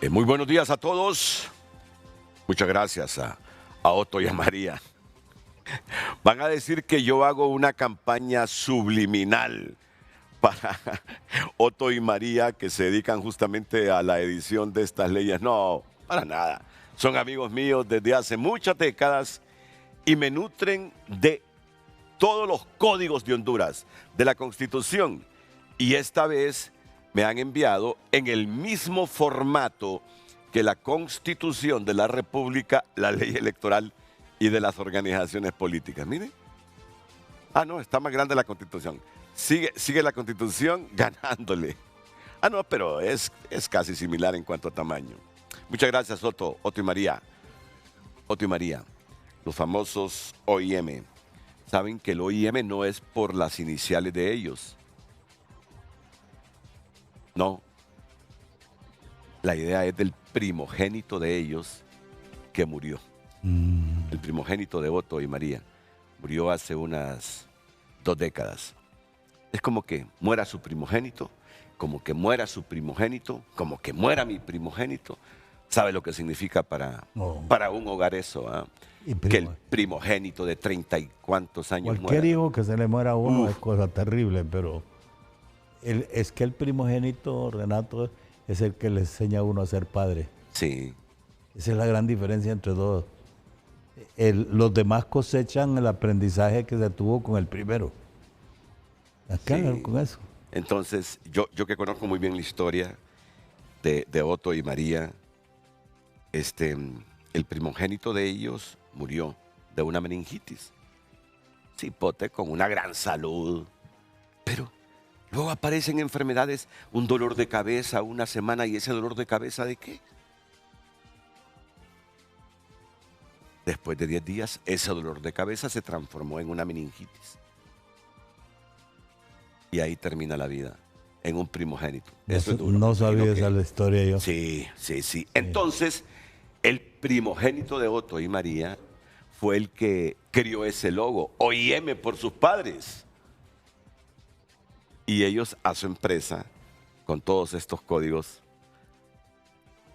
Muy buenos días a todos. Muchas gracias a Otto y a María. Van a decir que yo hago una campaña subliminal para Otto y María, que se dedican justamente a la edición de estas leyes. No, para nada. Son amigos míos desde hace muchas décadas y me nutren de todos los códigos de Honduras, de la Constitución. Y esta vez me han enviado en el mismo formato que la Constitución de la República, la ley electoral y de las organizaciones políticas. Miren. Ah, no, está más grande la Constitución. Sigue la Constitución ganándole. Ah, no, pero es casi similar en cuanto a tamaño. Muchas gracias, Otto y María. Otto y María, los famosos OIM. Saben que el OIM no es por las iniciales de ellos. No. La idea es del primogénito de ellos que murió. El primogénito de Otto y María murió hace unas 2 décadas. Es como que muera su primogénito, como que muera su primogénito, como que muera mi primogénito. ¿Sabe lo que significa para un hogar eso? Que el primogénito de 30 y cuantos años muera. Cualquier hijo que se le muera a uno es cosa terrible, pero es que el primogénito, Renato, es el que le enseña a uno a ser padre. Sí. Esa es la gran diferencia entre todos. Los demás cosechan el aprendizaje que se tuvo con el primero. Acá Sí. con eso. Entonces, yo que conozco muy bien la historia de Otto y María, el primogénito de ellos murió de una meningitis. Cipote con una gran salud, pero luego aparecen enfermedades, un dolor de cabeza, una semana, y ese dolor de cabeza, ¿de qué? Después de 10 días, ese dolor de cabeza se transformó en una meningitis. Y ahí termina la vida, en un primogénito. Eso es duro. No sabía esa la historia yo. Sí. Entonces, el primogénito de Otto y María fue el que crió ese logo, OIM por sus padres. Y ellos a su empresa, con todos estos códigos,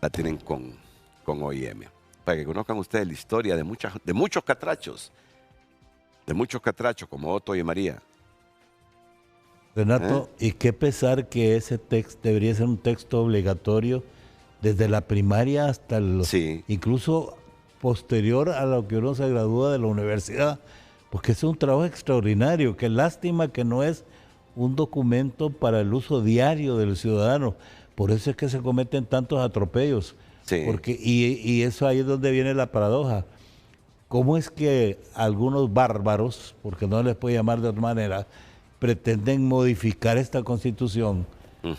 la tienen con OIM. Para que conozcan ustedes la historia de muchos catrachos como Otto y María. Renato, y qué pesar que ese texto debería ser un texto obligatorio desde la primaria hasta incluso posterior a lo que uno se gradúa de la universidad, porque es un trabajo extraordinario. Qué lástima que no es un documento para el uso diario del ciudadano. Por eso es que se cometen tantos atropellos. Sí. Y eso ahí es donde viene la paradoja. ¿Cómo es que algunos bárbaros, porque no les puedo llamar de otra manera, pretenden modificar esta Constitución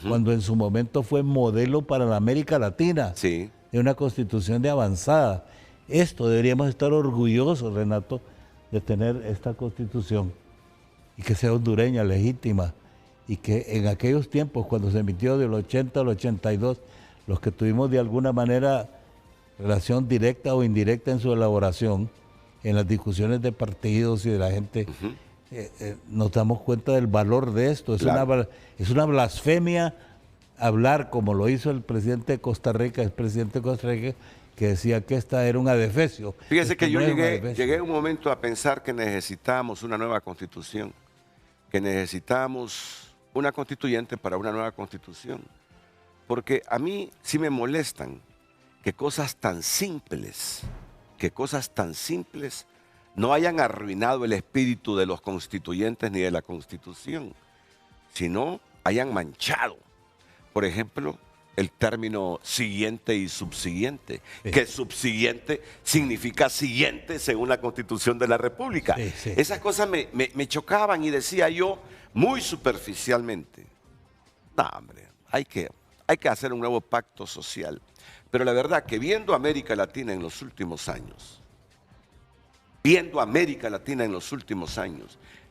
cuando en su momento fue modelo para la América Latina, Sí. de una Constitución de avanzada? Esto deberíamos estar orgullosos, Renato, de tener esta Constitución y que sea hondureña, legítima, y que en aquellos tiempos, cuando se emitió del 80 al 82, los que tuvimos de alguna manera relación directa o indirecta en su elaboración, en las discusiones de partidos y de la gente, nos damos cuenta del valor de esto. Claro. Es una blasfemia hablar como lo hizo el presidente de Costa Rica, que decía que esta era un adefesio. Fíjese que yo no es un adefesio. llegué un momento a pensar que necesitábamos una nueva constitución, que necesitábamos una constituyente para una nueva constitución. Porque a mí sí me molestan que cosas tan simples no hayan arruinado el espíritu de los constituyentes ni de la Constitución, sino hayan manchado. Por ejemplo, el término siguiente y subsiguiente, que subsiguiente significa siguiente según la Constitución de la República. Esas cosas me chocaban y decía yo muy superficialmente, no, hombre, hay que hacer un nuevo pacto social. Pero la verdad que viendo América Latina en los últimos años,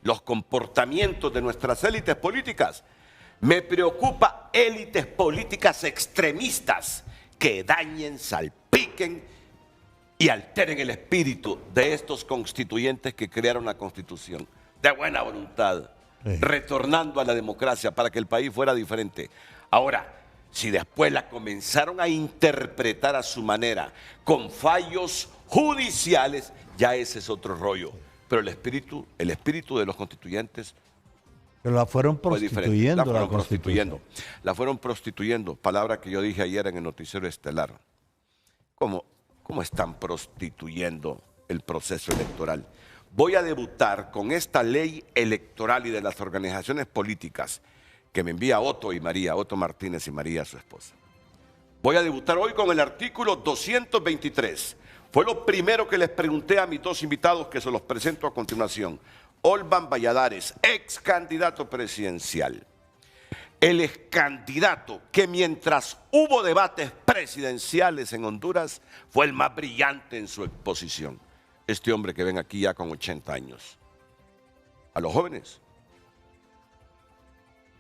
los comportamientos de nuestras élites políticas, me preocupa élites políticas extremistas que dañen, salpiquen y alteren el espíritu de estos constituyentes que crearon la Constitución, de buena voluntad, retornando a la democracia para que el país fuera diferente. Ahora, Si después la comenzaron a interpretar a su manera, con fallos judiciales, ya ese es otro rollo. Pero el espíritu de los constituyentes Pero la fueron fue diferente. prostituyendo. La fueron la Constitución. prostituyendo. La fueron prostituyendo. Palabra que yo dije ayer en el noticiero estelar. ¿Cómo están prostituyendo el proceso electoral? Voy a debutar con esta ley electoral y de las organizaciones políticas que me envía Otto Martínez y María, su esposa. Voy a debutar hoy con el artículo 223. Fue lo primero que les pregunté a mis dos invitados, que se los presento a continuación. Olvan Valladares, ex candidato presidencial. El ex candidato que mientras hubo debates presidenciales en Honduras fue el más brillante en su exposición. Este hombre que ven aquí ya con 80 años. A los jóvenes,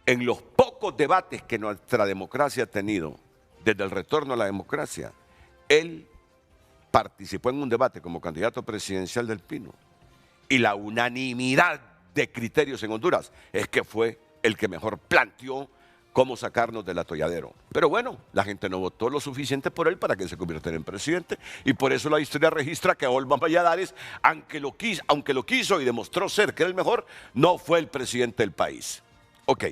en los pocos debates que nuestra democracia ha tenido, desde el retorno a la democracia, él participó en un debate como candidato presidencial del Pino. Y la unanimidad de criterios en Honduras es que fue el que mejor planteó cómo sacarnos del atolladero. Pero bueno, la gente no votó lo suficiente por él para que se convirtiera en presidente, y por eso la historia registra que Olvan Valladares, aunque lo quiso y demostró ser que era el mejor, no fue el presidente del país. Ok.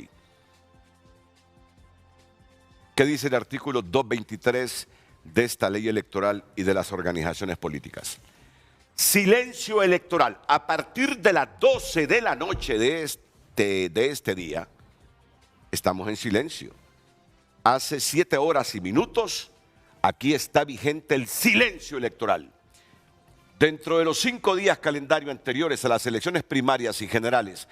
¿Qué dice el artículo 223 de esta ley electoral y de las organizaciones políticas? Silencio electoral. A partir de las 12 de la noche de este día, estamos en silencio. Hace 7 horas y minutos, aquí está vigente el silencio electoral. Dentro de los 5 días calendario anteriores a las elecciones primarias y generales,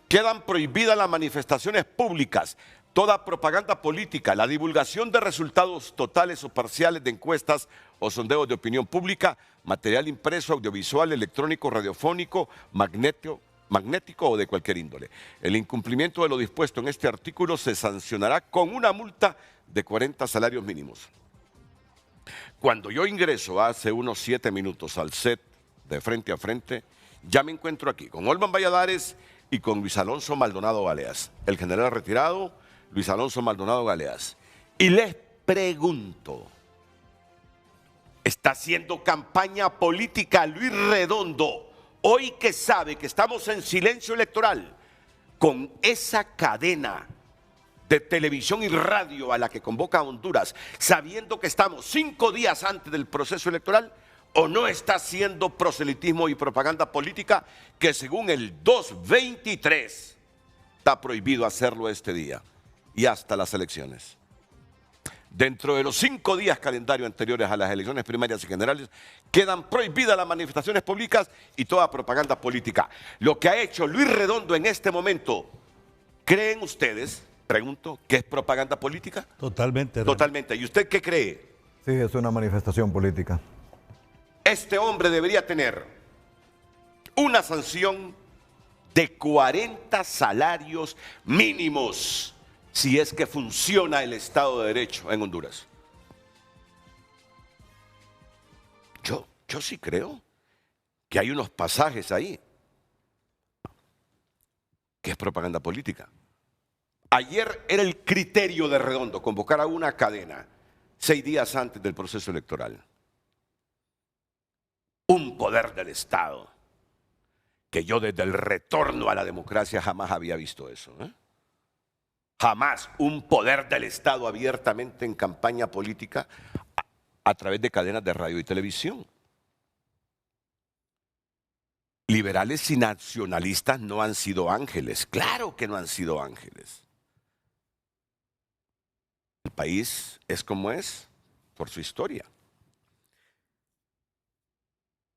quedan prohibidas las manifestaciones públicas, toda propaganda política, la divulgación de resultados totales o parciales de encuestas o sondeos de opinión pública, material impreso, audiovisual, electrónico, radiofónico, magnético o de cualquier índole. El incumplimiento de lo dispuesto en este artículo se sancionará con una multa de 40 salarios mínimos. Cuando yo ingreso hace unos 7 minutos al set de Frente a Frente, ya me encuentro aquí con Olvan Valladares y con Luis Alonso Maldonado Galeas, el general retirado Luis Alonso Maldonado Galeas. Y les pregunto, ¿está haciendo campaña política Luis Redondo hoy que sabe que estamos en silencio electoral con esa cadena de televisión y radio a la que convoca a Honduras, sabiendo que estamos 5 días antes del proceso electoral? ¿O no está haciendo proselitismo y propaganda política que según el 223 está prohibido hacerlo este día y hasta las elecciones? Dentro de los 5 días calendario anteriores a las elecciones primarias y generales, quedan prohibidas las manifestaciones públicas y toda propaganda política. Lo que ha hecho Luis Redondo en este momento, ¿creen ustedes, pregunto, que es propaganda política? Totalmente. Totalmente. ¿Y usted qué cree? Sí, es una manifestación política. Este hombre debería tener una sanción de 40 salarios mínimos si es que funciona el Estado de Derecho en Honduras. Yo sí creo que hay unos pasajes ahí que es propaganda política. Ayer era el criterio de Redondo convocar a una cadena 6 días antes del proceso electoral. Un poder del Estado que yo desde el retorno a la democracia jamás había visto eso, ¿eh? Jamás un poder del Estado abiertamente en campaña política a través de cadenas de radio y televisión. Liberales y nacionalistas no han sido ángeles, claro que no han sido ángeles. El país es como es por su historia.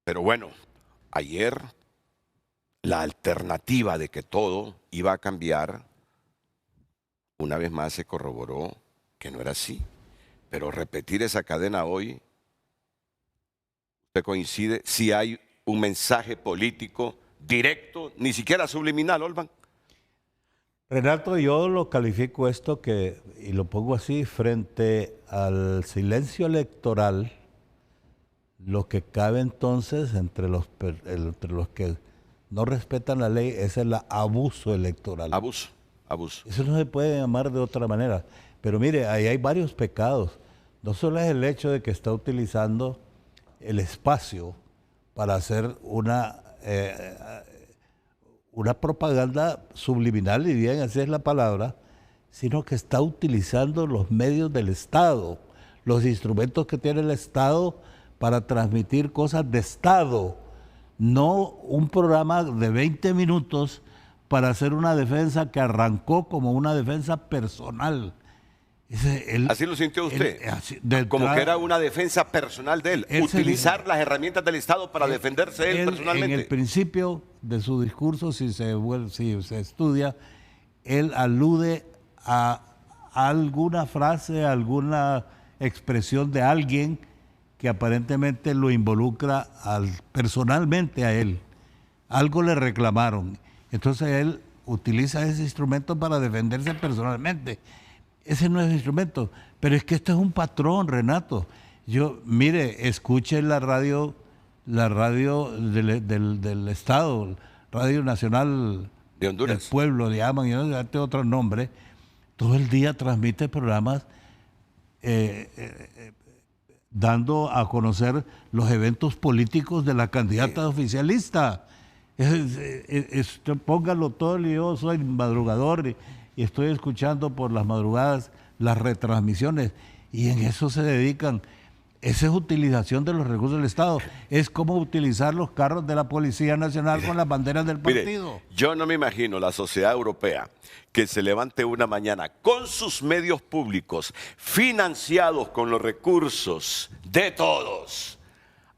Pero bueno, ayer la alternativa de que todo iba a cambiar, una vez más se corroboró que no era así. Pero repetir esa cadena hoy, ¿usted coincide? Si hay un mensaje político directo, ni siquiera subliminal, Olvan. Renato, yo lo califico esto y lo pongo así, frente al silencio electoral, lo que cabe entonces entre los que no respetan la ley es el abuso electoral. Abuso. Eso no se puede llamar de otra manera. Pero mire, ahí hay varios pecados. No solo es el hecho de que está utilizando el espacio para hacer una propaganda subliminal, y bien así es la palabra, sino que está utilizando los medios del Estado, los instrumentos que tiene el Estado para transmitir cosas de Estado, no un programa de 20 minutos para hacer una defensa que arrancó como una defensa personal. ¿Así lo sintió usted? Como que era una defensa personal de él, utilizar las herramientas del Estado para defenderse él personalmente. En el principio de su discurso, si se estudia, él alude a alguna frase, a alguna expresión de alguien que aparentemente lo involucra personalmente a él. Algo le reclamaron. Entonces él utiliza ese instrumento para defenderse personalmente. Ese no es el instrumento, pero es que este es un patrón, Renato. Mire, escuche la radio del Estado, Radio Nacional de Honduras, del Pueblo, llaman, y no darte otro nombre. Todo el día transmite programas dando a conocer los eventos políticos de la candidata oficialista. Póngalo todo, yo soy madrugador y estoy escuchando por las madrugadas las retransmisiones, y en eso se dedican. Esa es utilización de los recursos del Estado. Es como utilizar los carros de la Policía Nacional con las banderas del partido. Mire, yo no me imagino la sociedad europea que se levante una mañana con sus medios públicos, financiados con los recursos de todos,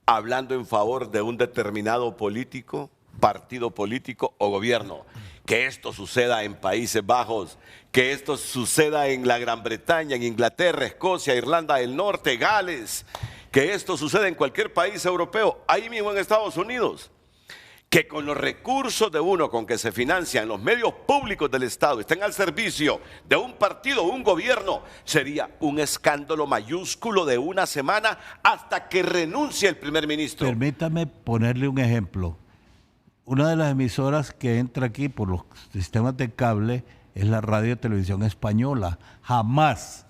hablando en favor de un determinado político, partido político o gobierno. Que esto suceda en Países Bajos, que esto suceda en la Gran Bretaña, en Inglaterra, Escocia, Irlanda del Norte, Gales, que esto suceda en cualquier país europeo, ahí mismo en Estados Unidos, que con los recursos de uno con que se financian los medios públicos del Estado estén al servicio de un partido o un gobierno, sería un escándalo mayúsculo de una semana hasta que renuncie el primer ministro. Permítame ponerle un ejemplo. Una de las emisoras que entra aquí por los sistemas de cable es la Radio Televisión Española. Jamás,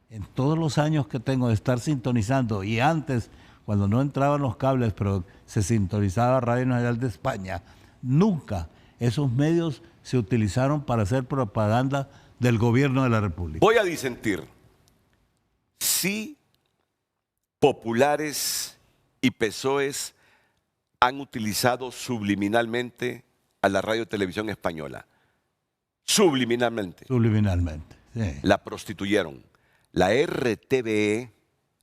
en todos los años que tengo de estar sintonizando, y antes, cuando no entraban los cables, pero se sintonizaba Radio Nacional de España, nunca esos medios se utilizaron para hacer propaganda del gobierno de la República. Voy a disentir. Sí, populares y PSOEs han utilizado subliminalmente a la Radio Televisión Española. Subliminalmente. Subliminalmente, sí. La prostituyeron. La RTVE,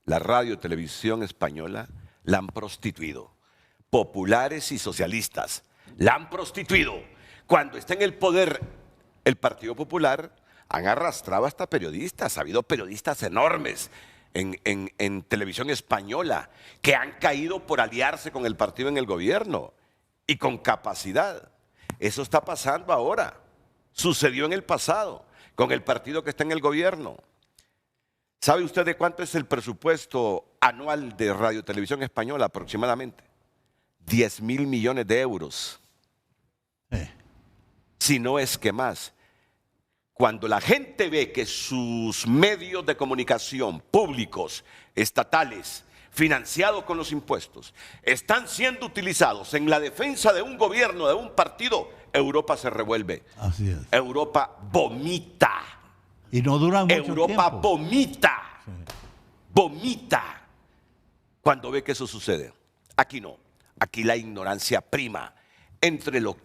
la Radio Televisión Española, la han prostituido. Populares y socialistas la han prostituido. Cuando está en el poder el Partido Popular, han arrastrado hasta periodistas. Ha habido periodistas enormes en televisión española que han caído por aliarse con el partido en el gobierno y con capacidad. Eso está pasando ahora. Sucedió en el pasado con el partido que está en el gobierno. ¿Sabe usted de cuánto es el presupuesto anual de Radio Televisión Española aproximadamente? 10.000 millones de euros. Si no es que más. Cuando la gente ve que sus medios de comunicación públicos, estatales, financiados con los impuestos, están siendo utilizados en la defensa de un gobierno, de un partido, Europa se revuelve. Así es. Europa vomita. Y no duran mucho Europa tiempo. vomita. Sí. Vomita cuando ve que eso sucede. Aquí no. Aquí la ignorancia prima entre los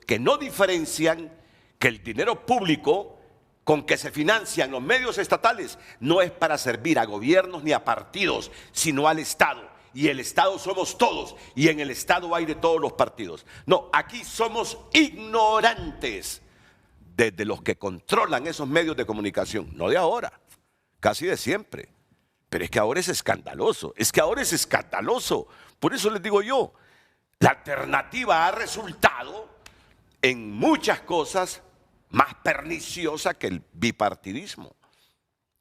que no diferencian que el dinero público con que se financian los medios estatales no es para servir a gobiernos ni a partidos, sino al Estado. Y el Estado somos todos, y en el Estado hay de todos los partidos. No, aquí somos ignorantes desde los que controlan esos medios de comunicación, no de ahora, casi de siempre. Pero es que ahora es escandaloso, Por eso les digo yo, la alternativa ha resultado en muchas cosas más perniciosa que el bipartidismo.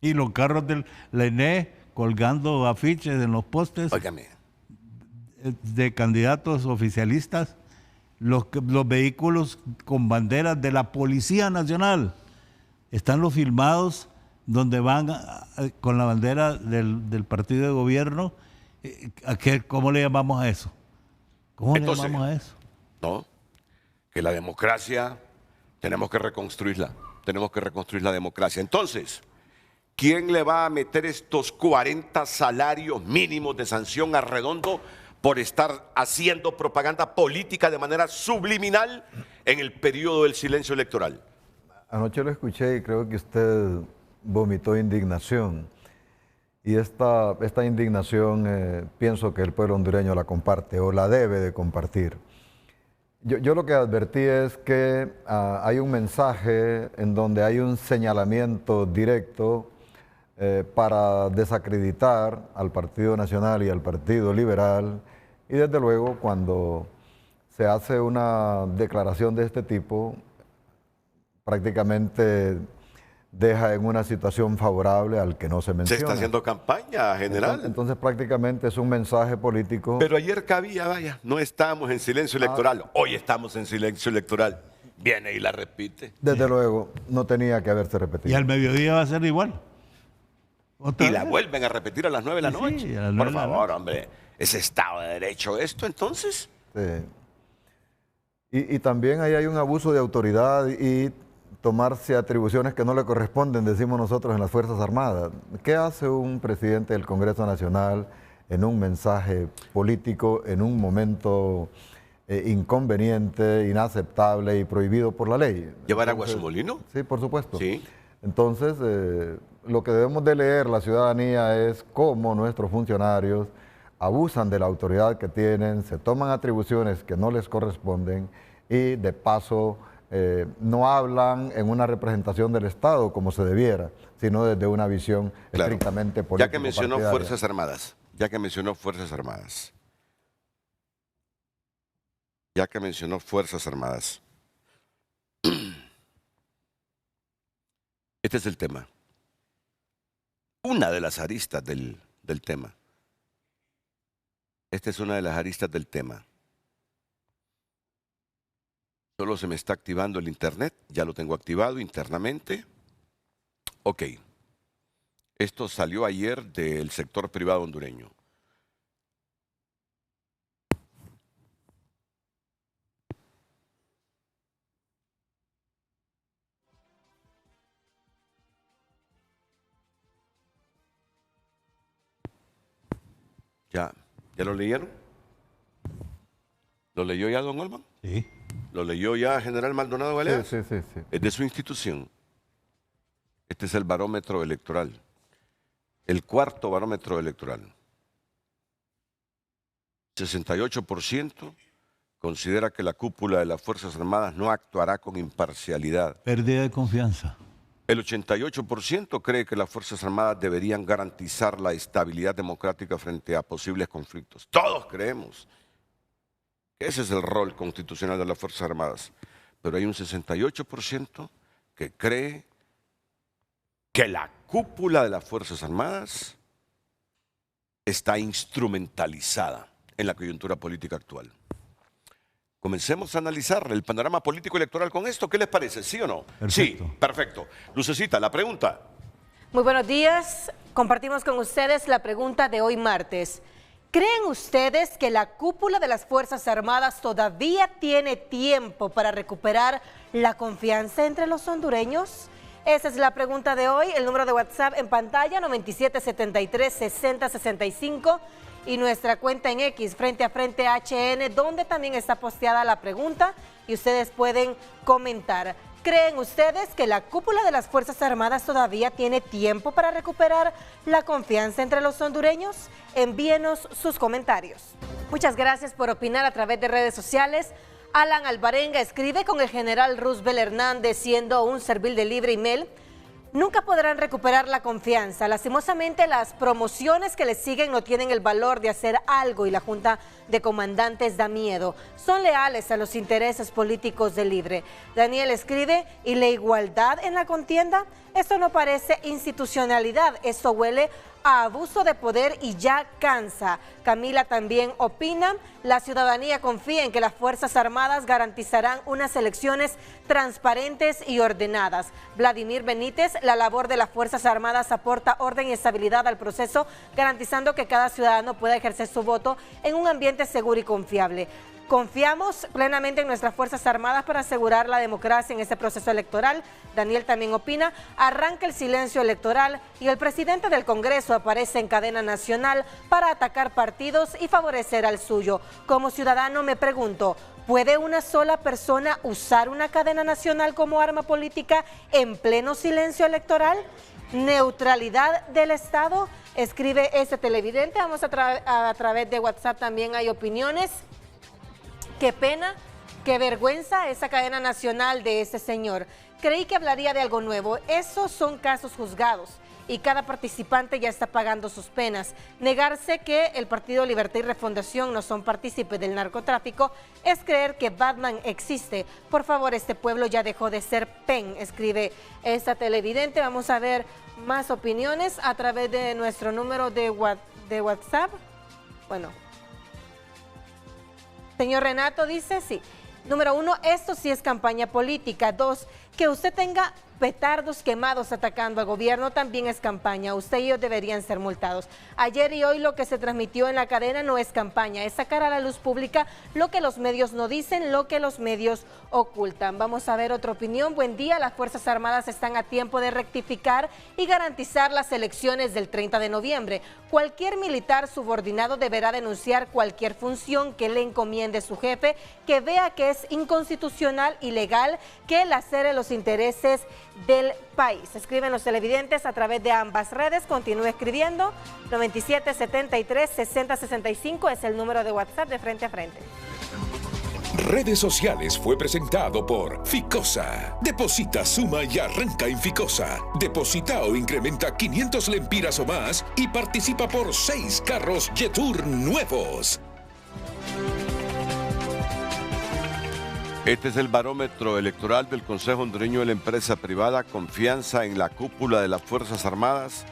Y los carros del ENE colgando afiches en los postes. Óigame. De candidatos oficialistas, los vehículos con banderas de la Policía Nacional, están los filmados donde van con la bandera del partido de gobierno. ¿Cómo le llamamos a eso? ¿Cómo le llamamos a eso? No, que la democracia tenemos que reconstruirla. Tenemos que reconstruir la democracia. Entonces, ¿quién le va a meter estos 40 salarios mínimos de sanción a Redondo por estar haciendo propaganda política de manera subliminal en el periodo del silencio electoral? Anoche lo escuché y creo que usted vomitó indignación. Y esta indignación pienso que el pueblo hondureño la comparte o la debe de compartir. Yo lo que advertí es que hay un mensaje en donde hay un señalamiento directo para desacreditar al Partido Nacional y al Partido Liberal. Y desde luego cuando se hace una declaración de este tipo, prácticamente deja en una situación favorable al que no se menciona. Se está haciendo campaña, general. Entonces prácticamente es un mensaje político. Pero ayer cabía, vaya, no estábamos en silencio electoral, hoy estamos en silencio electoral. Viene y la repite. Desde luego, no tenía que haberse repetido. Y al mediodía va a ser igual. Y la vuelven a repetir a las 9 de la noche. Sí, a las 9 Por de la favor, noche. hombre, ¿es Estado de Derecho esto entonces? Sí. Y también ahí hay un abuso de autoridad y tomarse atribuciones que no le corresponden, decimos nosotros en las Fuerzas Armadas. ¿Qué hace un presidente del Congreso Nacional en un mensaje político, en un momento inconveniente, inaceptable y prohibido por la ley? ¿Llevar agua a su molino? Sí, por supuesto. Sí. Entonces, lo que debemos de leer la ciudadanía es cómo nuestros funcionarios abusan de la autoridad que tienen, se toman atribuciones que no les corresponden y de paso no hablan en una representación del Estado como se debiera, sino desde una visión estrictamente política. Ya que mencionó Fuerzas Armadas, ya que mencionó Fuerzas Armadas, este es el tema. Una de las aristas del tema. Esta es una de las aristas del tema. Solo se me está activando el internet, ya lo tengo activado internamente. Ok. Esto salió ayer del sector privado hondureño. ¿Ya lo leyeron? ¿Lo leyó ya, don Olman? Sí. ¿Lo leyó ya General Maldonado Galeas? Sí. Es de su institución. Este es el barómetro electoral. El cuarto barómetro electoral. 68% considera que la cúpula de las Fuerzas Armadas no actuará con imparcialidad. Pérdida de confianza. El 88% cree que las Fuerzas Armadas deberían garantizar la estabilidad democrática frente a posibles conflictos. Todos creemos que ese es el rol constitucional de las Fuerzas Armadas. Pero hay un 68% que cree que la cúpula de las Fuerzas Armadas está instrumentalizada en la coyuntura política actual. Comencemos a analizar el panorama político electoral con esto. ¿Qué les parece? ¿Sí o no? Perfecto. Sí, perfecto. Lucecita, la pregunta. Muy buenos días. Compartimos con ustedes la pregunta de hoy martes. ¿Creen ustedes que la cúpula de las Fuerzas Armadas todavía tiene tiempo para recuperar la confianza entre los hondureños? Esa es la pregunta de hoy. El número de WhatsApp en pantalla 9773-6065 y nuestra cuenta en X, Frente a Frente HN, donde también está posteada la pregunta y ustedes pueden comentar. ¿Creen ustedes que la cúpula de las Fuerzas Armadas todavía tiene tiempo para recuperar la confianza entre los hondureños? Envíenos sus comentarios. Muchas gracias por opinar a través de redes sociales. Alan Alvarenga escribe: con el general Roosevelt Hernández siendo un servil de libre email, nunca podrán recuperar la confianza. Lastimosamente, las promociones que les siguen no tienen el valor de hacer algo y la Junta de Comandantes da miedo. Son leales a los intereses políticos de Libre. Daniel escribe: ¿y la igualdad en la contienda? Esto no parece institucionalidad, esto huele a abuso de poder y ya cansa. Camila también opina, la ciudadanía confía en que las Fuerzas Armadas garantizarán unas elecciones transparentes y ordenadas. Vladimir Benítez, la labor de las Fuerzas Armadas aporta orden y estabilidad al proceso, garantizando que cada ciudadano pueda ejercer su voto en un ambiente seguro y confiable. Confiamos plenamente en nuestras Fuerzas Armadas para asegurar la democracia en este proceso electoral. Daniel también opina, arranca el silencio electoral y el presidente del Congreso aparece en cadena nacional para atacar partidos y favorecer al suyo. Como ciudadano me pregunto, ¿puede una sola persona usar una cadena nacional como arma política en pleno silencio electoral? ¿Neutralidad del Estado? Escribe este televidente. Vamos a través de WhatsApp también hay opiniones. Qué pena, qué vergüenza esa cadena nacional de ese señor. Creí que hablaría de algo nuevo. Esos son casos juzgados y cada participante ya está pagando sus penas. Negarse que el Partido Libertad y Refundación no son partícipes del narcotráfico es creer que Batman existe. Por favor, este pueblo ya dejó de ser PEN, escribe esta televidente. Vamos a ver más opiniones a través de nuestro número de WhatsApp. Bueno. Señor Renato dice, sí. Número 1, esto sí es campaña política. 2, que usted tenga petardos quemados atacando al gobierno también es campaña. Usted y ellos deberían ser multados. Ayer y hoy lo que se transmitió en la cadena no es campaña, es sacar a la luz pública lo que los medios no dicen, lo que los medios ocultan. Vamos a ver otra opinión. Buen día, las Fuerzas Armadas están a tiempo de rectificar y garantizar las elecciones del 30 de noviembre. Cualquier militar subordinado deberá denunciar cualquier función que le encomiende su jefe, que vea que es inconstitucional, ilegal, que lacere los intereses del país. Escriben los televidentes a través de ambas redes. Continúe escribiendo. 9773-6065 es el número de WhatsApp de Frente a Frente. Redes sociales fue presentado por Ficosa. Deposita, suma y arranca en Ficosa. Deposita o incrementa 500 lempiras o más y participa por 6 carros Jetour nuevos. Este es el barómetro electoral del Consejo Hondureño de la Empresa Privada. Confianza en la cúpula de las Fuerzas Armadas.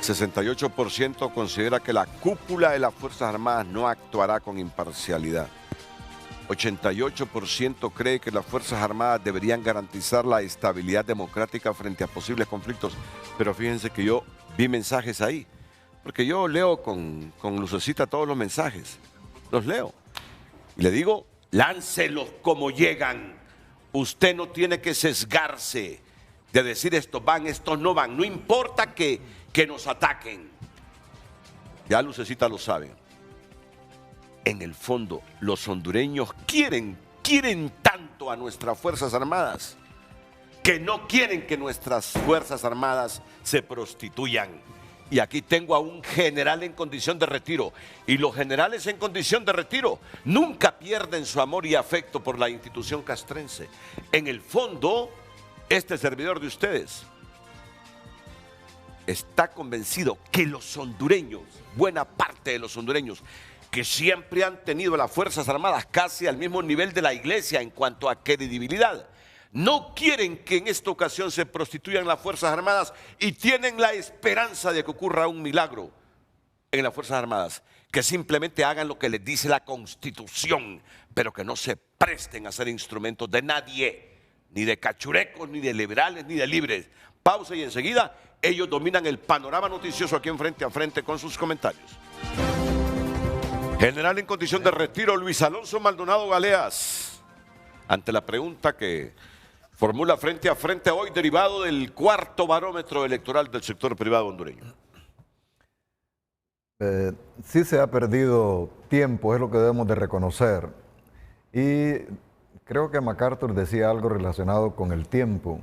68% considera que la cúpula de las Fuerzas Armadas no actuará con imparcialidad. 88% cree que las Fuerzas Armadas deberían garantizar la estabilidad democrática frente a posibles conflictos. Pero fíjense que yo vi mensajes ahí, porque yo leo con lucecita todos los mensajes. Los leo. Y le digo, láncelos como llegan. Usted no tiene que sesgarse de decir estos van, estos no van. No importa que nos ataquen. Ya Lucecita lo sabe. En el fondo, los hondureños quieren tanto a nuestras Fuerzas Armadas que no quieren que nuestras Fuerzas Armadas se prostituyan. Y aquí tengo a un general en condición de retiro. Y los generales en condición de retiro nunca pierden su amor y afecto por la institución castrense. En el fondo, este servidor de ustedes está convencido que los hondureños, buena parte de los hondureños, que siempre han tenido las Fuerzas Armadas casi al mismo nivel de la Iglesia en cuanto a credibilidad, no quieren que en esta ocasión se prostituyan las Fuerzas Armadas y tienen la esperanza de que ocurra un milagro en las Fuerzas Armadas, que simplemente hagan lo que les dice la Constitución, pero que no se presten a ser instrumentos de nadie, ni de cachurecos, ni de liberales, ni de libres. Pausa y enseguida ellos dominan el panorama noticioso aquí en Frente a Frente con sus comentarios. General en condición de retiro, Luis Alonso Maldonado Galeas, ante la pregunta que formula Frente a Frente hoy, derivado del cuarto barómetro electoral del sector privado hondureño. Sí se ha perdido tiempo, es lo que debemos de reconocer. Y creo que MacArthur decía algo relacionado con el tiempo,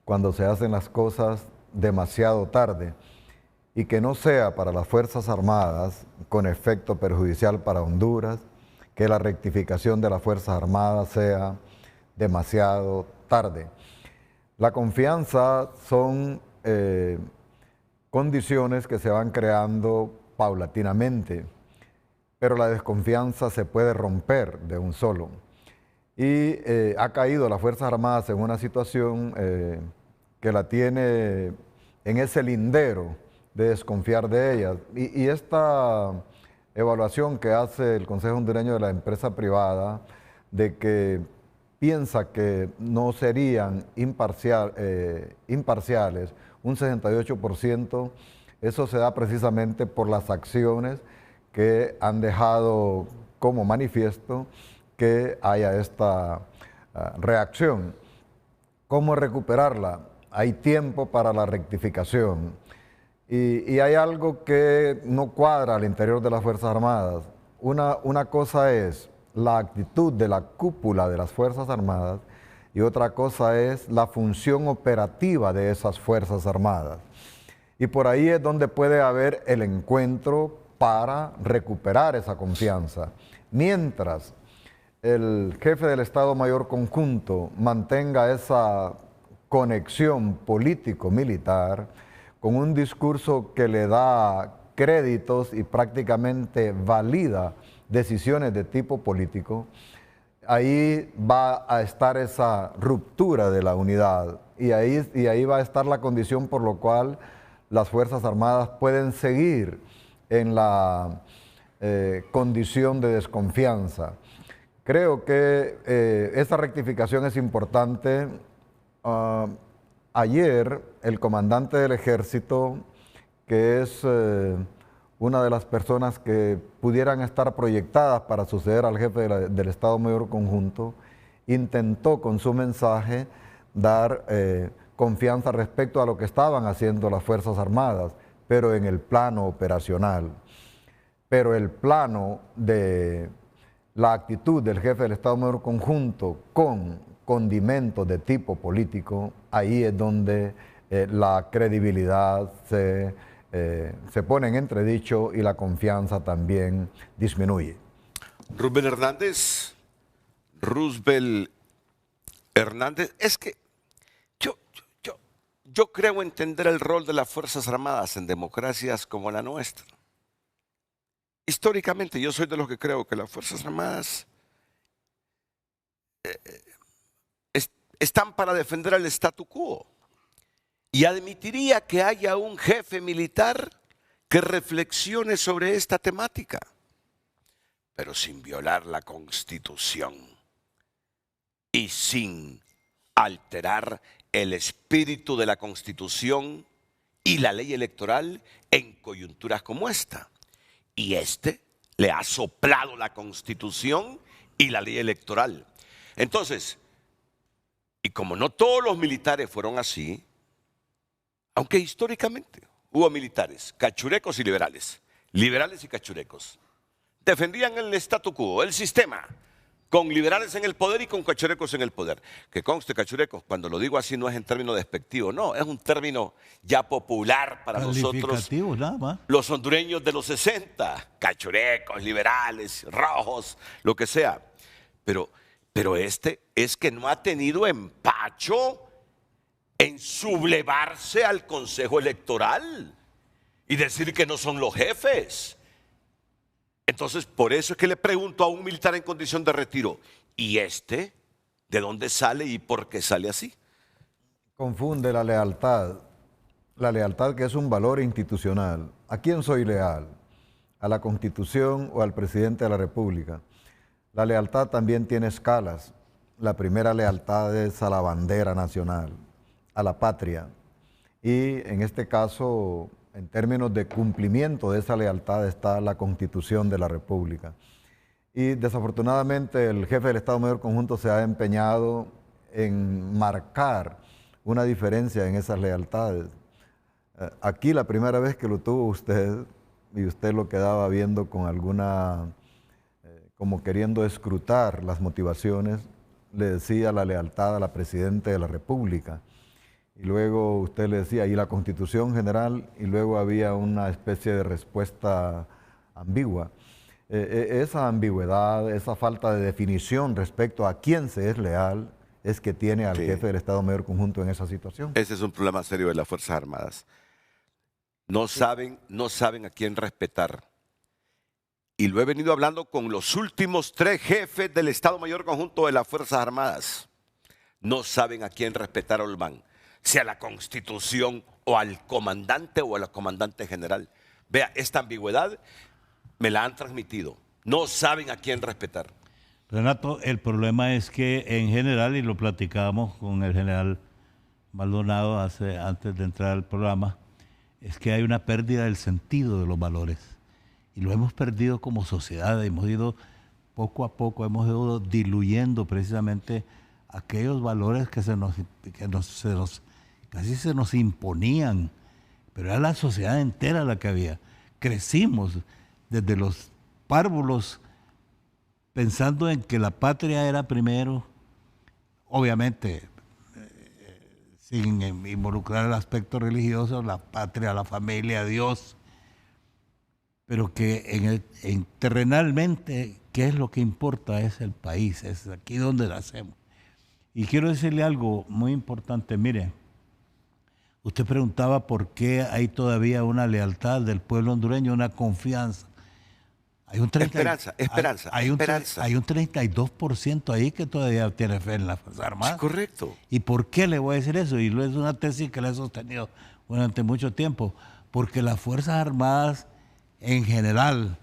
cuando se hacen las cosas demasiado tarde, y que no sea para las Fuerzas Armadas con efecto perjudicial para Honduras, que la rectificación de las Fuerzas Armadas sea demasiado tarde. La confianza son condiciones que se van creando paulatinamente, pero la desconfianza se puede romper de un solo. Y ha caído las Fuerzas Armadas en una situación que la tiene en ese lindero de desconfiar de ellas. Y esta evaluación que hace el Consejo Hondureño de la Empresa Privada, de que piensa que no serían imparciales, un 68%, eso se da precisamente por las acciones que han dejado como manifiesto que haya esta reacción. ¿Cómo recuperarla? Hay tiempo para la rectificación. Y hay algo que no cuadra al interior de las Fuerzas Armadas. Una cosa es la actitud de la cúpula de las Fuerzas Armadas y otra cosa es la función operativa de esas Fuerzas Armadas. Y por ahí es donde puede haber el encuentro para recuperar esa confianza. Mientras el jefe del Estado Mayor Conjunto mantenga esa conexión político-militar con un discurso que le da créditos y prácticamente valida decisiones de tipo político, ahí va a estar esa ruptura de la unidad y ahí va a estar la condición por lo cual las Fuerzas Armadas pueden seguir en la condición de desconfianza. Creo que esta rectificación es importante. Ayer el comandante del ejército, que es una de las personas que pudieran estar proyectadas para suceder al jefe del Estado Mayor Conjunto, intentó con su mensaje dar confianza respecto a lo que estaban haciendo las Fuerzas Armadas, pero en el plano operacional. Pero el plano de la actitud del jefe del Estado Mayor Conjunto con condimentos de tipo político, ahí es donde la credibilidad se pone en entredicho y la confianza también disminuye. Roosevelt Hernández, es que yo creo entender el rol de las Fuerzas Armadas en democracias como la nuestra. Históricamente yo soy de los que creo que las Fuerzas Armadas están para defender el statu quo. Y admitiría que haya un jefe militar que reflexione sobre esta temática, pero sin violar la Constitución y sin alterar el espíritu de la Constitución y la ley electoral en coyunturas como esta. Y le ha soplado la Constitución y la ley electoral. Entonces, y como no todos los militares fueron así, aunque históricamente hubo militares, cachurecos y liberales y cachurecos, defendían el statu quo, el sistema, con liberales en el poder y con cachurecos en el poder. Que conste, cachurecos, cuando lo digo así no es en términos despectivos, no, es un término ya popular para nosotros, nada más. Los hondureños de los 60, cachurecos, liberales, rojos, lo que sea. Pero es que no ha tenido empacho en sublevarse al Consejo Electoral y decir que no son los jefes. Entonces, por eso es que le pregunto a un militar en condición de retiro, ¿y de dónde sale y por qué sale así? Confunde la lealtad que es un valor institucional. ¿A quién soy leal? ¿A la Constitución o al presidente de la República? La lealtad también tiene escalas. La primera lealtad es a la bandera nacional, a la patria. Y en este caso, en términos de cumplimiento de esa lealtad está la Constitución de la República. Y desafortunadamente el jefe del Estado Mayor Conjunto se ha empeñado en marcar una diferencia en esas lealtades. Aquí la primera vez que lo tuvo usted, y usted lo quedaba viendo con alguna, como queriendo escrutar las motivaciones, le decía la lealtad a la Presidenta de la República. Y luego usted le decía, y la Constitución General, y luego había una especie de respuesta ambigua. Esa ambigüedad, esa falta de definición respecto a quién se es leal, es que tiene al jefe del Estado Mayor Conjunto en esa situación. Ese es un problema serio de las Fuerzas Armadas. No saben a quién respetar. Y lo he venido hablando con los últimos 3 jefes del Estado Mayor Conjunto de las Fuerzas Armadas. No saben a quién respetar, Olván. Si a la Constitución o al comandante o a la comandante general. Vea, esta ambigüedad me la han transmitido. No saben a quién respetar. Renato, el problema es que en general, y lo platicábamos con el general Maldonado antes de entrar al programa, es que hay una pérdida del sentido de los valores. Y lo hemos perdido como sociedad. Hemos ido poco a poco, hemos ido diluyendo precisamente aquellos valores que casi se nos imponían. Pero era la sociedad entera la que había. Crecimos desde los párvulos pensando en que la patria era primero, obviamente sin involucrar el aspecto religioso, la patria, la familia, Dios, pero que terrenalmente, ¿qué es lo que importa? Es el país, es aquí donde nacemos. Y quiero decirle algo muy importante, mire, usted preguntaba por qué hay todavía una lealtad del pueblo hondureño, una confianza. Hay un Esperanza. Hay un 32% ahí que todavía tiene fe en las Fuerzas Armadas. Es correcto. ¿Y por qué le voy a decir eso? Y es una tesis que la he sostenido durante mucho tiempo. Porque las Fuerzas Armadas en general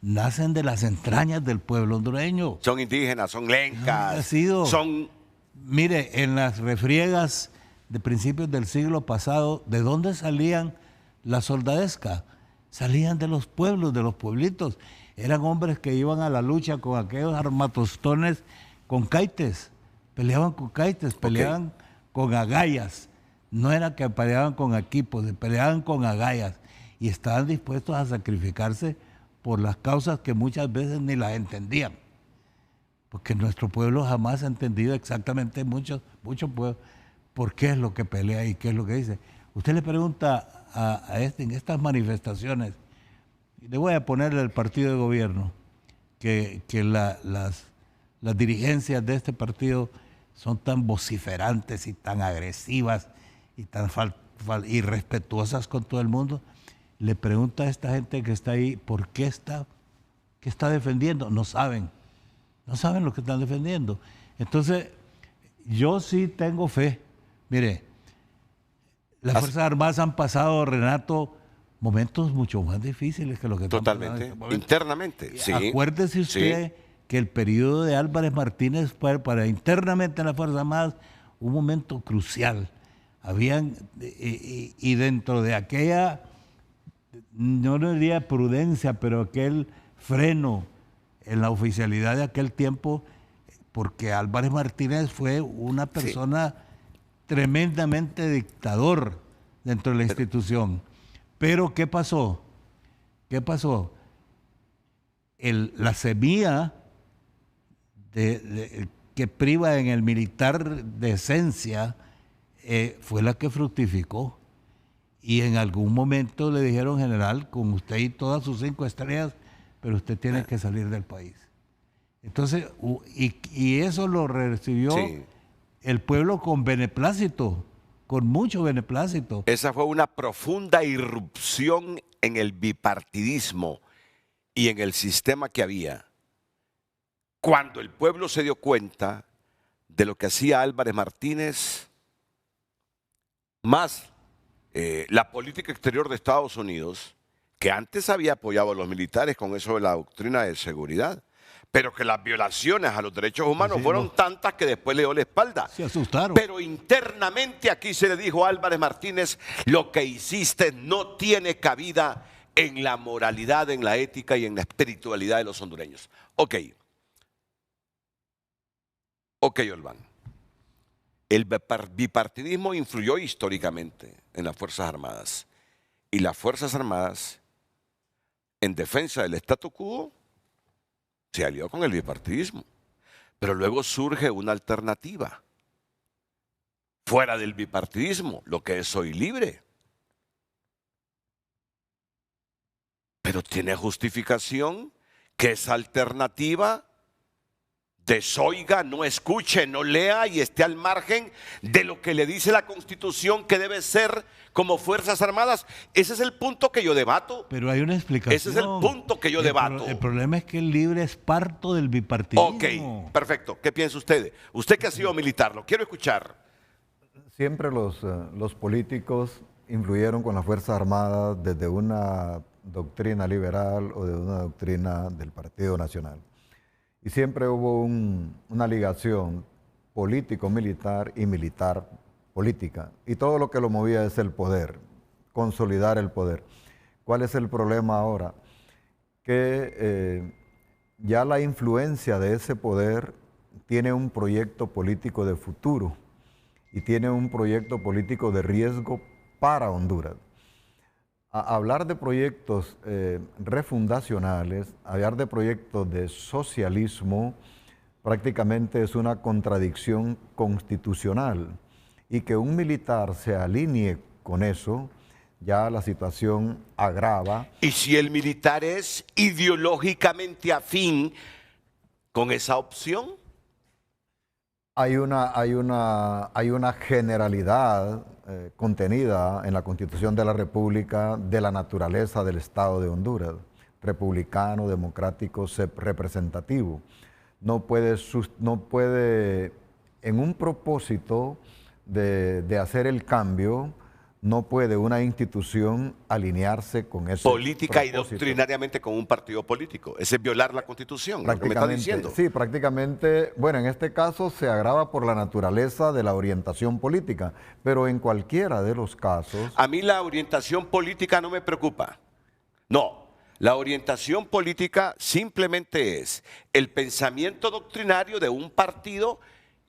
nacen de las entrañas del pueblo hondureño. Son indígenas, son lencas, son... Mire, en las refriegas de principios del siglo pasado, ¿de dónde salían las soldadescas? Salían de los pueblos, de los pueblitos. Eran hombres que iban a la lucha con aquellos armatostones con caites. Peleaban con caites, peleaban con agallas. No era que peleaban con equipos, peleaban con agallas. Y estaban dispuestos a sacrificarse por las causas que muchas veces ni las entendían. Porque nuestro pueblo jamás ha entendido exactamente mucho pueblo por qué es lo que pelea y qué es lo que dice. Usted le pregunta en estas manifestaciones, le voy a poner el partido de gobierno, que las dirigencias de este partido son tan vociferantes y tan agresivas y tan irrespetuosas con todo el mundo. Le pregunta a esta gente que está ahí, ¿por qué está defendiendo? No saben lo que están defendiendo. Entonces, yo sí tengo fe. Mire, las Fuerzas Armadas han pasado, Renato, momentos mucho más difíciles que lo que están pasando en este momento. Internamente, sí. Acuérdese usted que el periodo de Álvarez Martínez fue para internamente en las Fuerzas Armadas un momento crucial. Y dentro de aquella, no diría prudencia, pero aquel freno en la oficialidad de aquel tiempo, porque Álvarez Martínez fue una persona tremendamente dictador dentro de la institución. Pero ¿qué pasó? La semilla que priva en el militar de esencia fue la que fructificó. Y en algún momento le dijeron, general, con usted y todas sus 5 estrellas, pero usted tiene que salir del país. Entonces, y eso lo recibió el pueblo con beneplácito, con mucho beneplácito. Esa fue una profunda irrupción en el bipartidismo y en el sistema que había. Cuando el pueblo se dio cuenta de lo que hacía Álvarez Martínez, más la política exterior de Estados Unidos, que antes había apoyado a los militares con eso de la doctrina de seguridad, pero que las violaciones a los derechos humanos fueron tantas que después le dio la espalda. Se asustaron. Pero internamente aquí se le dijo a Álvarez Martínez, lo que hiciste no tiene cabida en la moralidad, en la ética y en la espiritualidad de los hondureños. Ok, Olván. El bipartidismo influyó históricamente en las Fuerzas Armadas. Y las Fuerzas Armadas, en defensa del statu quo, se alió con el bipartidismo. Pero luego surge una alternativa. Fuera del bipartidismo, lo que es Soy Libre. Pero tiene justificación que esa alternativa desoiga, no escuche, no lea y esté al margen de lo que le dice la Constitución que debe ser como Fuerzas Armadas. Ese es el punto que yo debato. Pero hay una explicación. Ese es el punto que yo debato. El problema es que el Libre es parto del bipartidismo. Ok, perfecto. ¿Qué piensa usted? Usted que ha sido militar, lo quiero escuchar. Siempre los políticos influyeron con las Fuerzas Armadas desde una doctrina liberal o de una doctrina del Partido Nacional. Y siempre hubo una ligación político-militar y militar-política. Y todo lo que lo movía es el poder, consolidar el poder. ¿Cuál es el problema ahora? Que ya la influencia de ese poder tiene un proyecto político de futuro y tiene un proyecto político de riesgo para Honduras. Hablar de proyectos refundacionales, hablar de proyectos de socialismo, prácticamente es una contradicción constitucional. Y que un militar se alinee con eso, ya la situación agrava. Y si el militar es ideológicamente afín con esa opción. Hay una generalidad contenida en la Constitución de la República de la naturaleza del Estado de Honduras, republicano, democrático, representativo. No puede en un propósito de hacer el cambio, no puede una institución alinearse con ese Política y propósito. doctrinariamente con un partido político. Ese es violar la Constitución, lo que me está diciendo. Sí, prácticamente, bueno, en este caso se agrava por la naturaleza de la orientación política, pero en cualquiera de los casos... A mí la orientación política no me preocupa. No, la orientación política simplemente es el pensamiento doctrinario de un partido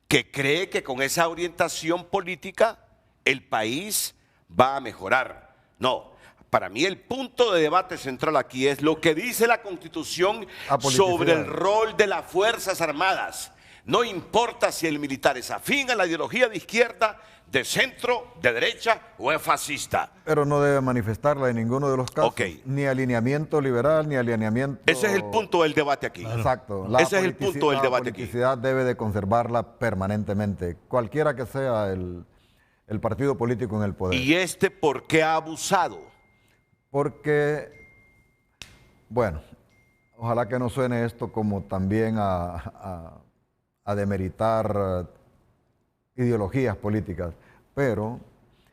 que cree que con esa orientación política el país va a mejorar. No, para mí el punto de debate central aquí es lo que dice la Constitución sobre el rol de las Fuerzas Armadas. No importa si el militar es afín a la ideología de izquierda, de centro, de derecha o es fascista. Pero no debe manifestarla en ninguno de los casos. Okay. Ni alineamiento liberal, ni alineamiento... Ese es el punto del debate aquí. Exacto. Ese es el punto del debate aquí. La politicidad debe de conservarla permanentemente, cualquiera que sea el partido político en el poder. ¿Y por qué ha abusado? Porque, bueno, ojalá que no suene esto como también a demeritar ideologías políticas, pero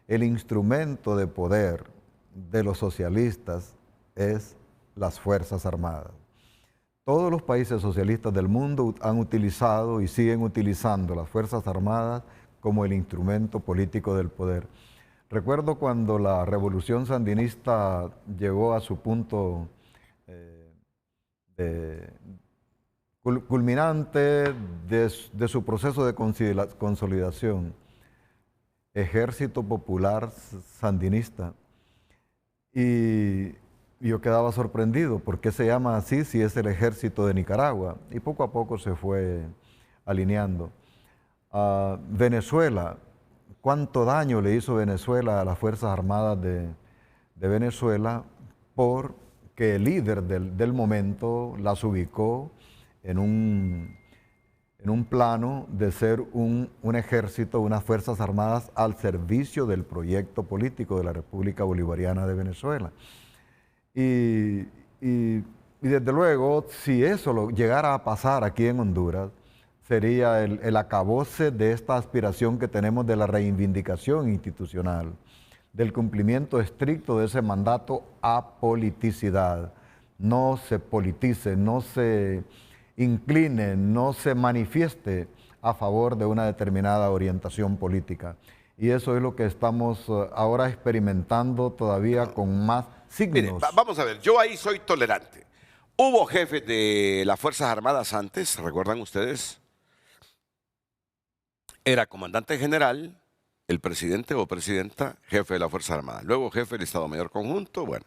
el instrumento de poder de los socialistas es las Fuerzas Armadas. Todos los países socialistas del mundo han utilizado y siguen utilizando las Fuerzas Armadas como el instrumento político del poder. Recuerdo cuando la revolución sandinista llegó a su punto culminante de su proceso de consolidación, Ejército Popular Sandinista. Y yo quedaba sorprendido, ¿por qué se llama así si es el ejército de Nicaragua? Y poco a poco se fue alineando. Venezuela, ¿cuánto daño le hizo Venezuela a las Fuerzas Armadas de Venezuela? Porque el líder del momento las ubicó en un plano de ser un ejército, unas Fuerzas Armadas al servicio del proyecto político de la República Bolivariana de Venezuela. Y desde luego, si eso llegara a pasar aquí en Honduras, sería el acabose de esta aspiración que tenemos de la reivindicación institucional, del cumplimiento estricto de ese mandato a politicidad. No se politice, no se incline, no se manifieste a favor de una determinada orientación política. Y eso es lo que estamos ahora experimentando todavía con más signos. Mire, vamos a ver, yo ahí soy tolerante. Hubo jefes de las Fuerzas Armadas antes, ¿recuerdan ustedes? Era comandante general, el presidente o presidenta, jefe de las Fuerzas Armadas. Luego jefe del Estado Mayor Conjunto, bueno,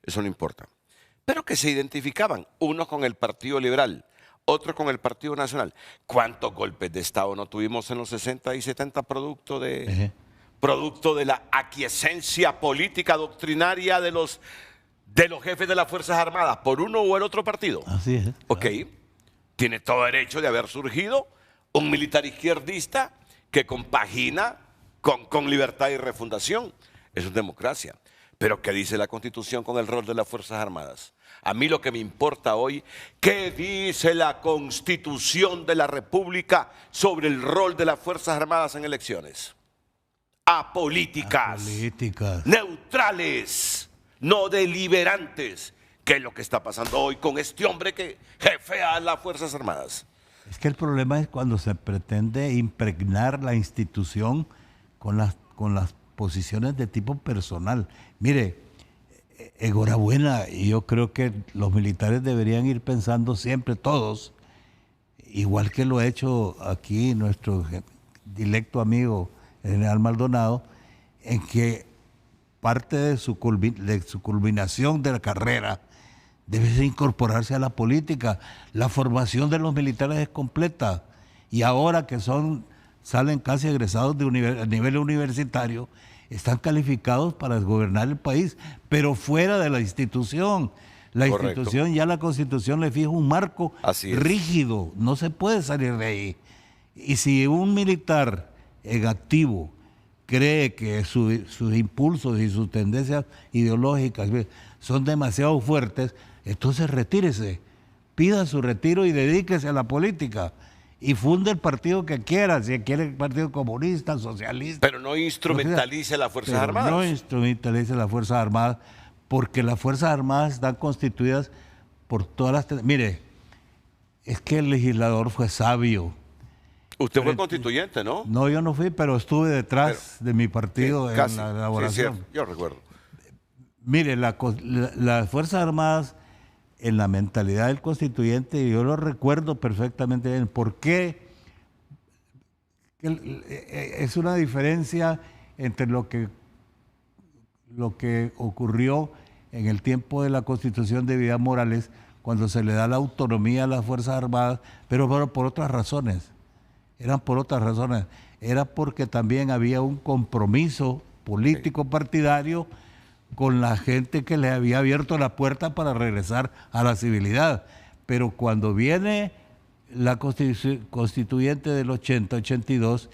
eso no importa. Pero que se identificaban, unos con el Partido Liberal, otros con el Partido Nacional. ¿Cuántos golpes de Estado no tuvimos en los 60 y 70 producto de la aquiescencia política doctrinaria de los jefes de las Fuerzas Armadas por uno o el otro partido? Así es. Ok, tiene todo derecho de haber surgido un militar izquierdista que compagina con libertad y refundación. Eso es democracia. Pero ¿qué dice la Constitución con el rol de las Fuerzas Armadas? A mí lo que me importa hoy, ¿qué dice la Constitución de la República sobre el rol de las Fuerzas Armadas en elecciones? apolíticas, Políticas. neutrales, no deliberantes, que es lo que está pasando hoy con este hombre que jefea a las Fuerzas Armadas. Es que el problema es cuando se pretende impregnar la institución con las posiciones de tipo personal. Mire, enhorabuena, y yo creo que los militares deberían ir pensando siempre todos, igual que lo ha hecho aquí nuestro directo amigo el general Maldonado, en que parte de su culminación de la carrera debe incorporarse a la política. La formación de los militares es completa, y ahora que salen casi egresados a nivel universitario, están calificados para gobernar el país, pero fuera de la institución. La Correcto. institución, ya la Constitución le fija un marco Así es. rígido, no se puede salir de ahí. Y si un militar en activo cree que sus impulsos y sus tendencias ideológicas son demasiado fuertes, entonces retírese, pida su retiro y dedíquese a la política. Y funde el partido que quiera, si quiere el Partido Comunista, Socialista. Pero no instrumentalice las Fuerzas Pero Armadas. no instrumentalice las Fuerzas Armadas, porque las Fuerzas Armadas están constituidas por todas las... Mire, es que el legislador fue sabio. Usted fue constituyente, ¿no? No, yo no fui, pero estuve detrás de mi partido en Casi. la Sí, elaboración. cierto. Yo recuerdo. Mire, las Fuerzas Armadas, en la mentalidad del constituyente, yo lo recuerdo perfectamente bien. ¿Por qué? Es una diferencia entre lo que ocurrió en el tiempo de la Constitución de Vidal Morales, cuando se le da la autonomía a las Fuerzas Armadas, pero por otras razones. Eran por otras razones. Era porque también había un compromiso político partidario con la gente que le había abierto la puerta para regresar a la civilidad. Pero cuando viene la constituyente del 80-82,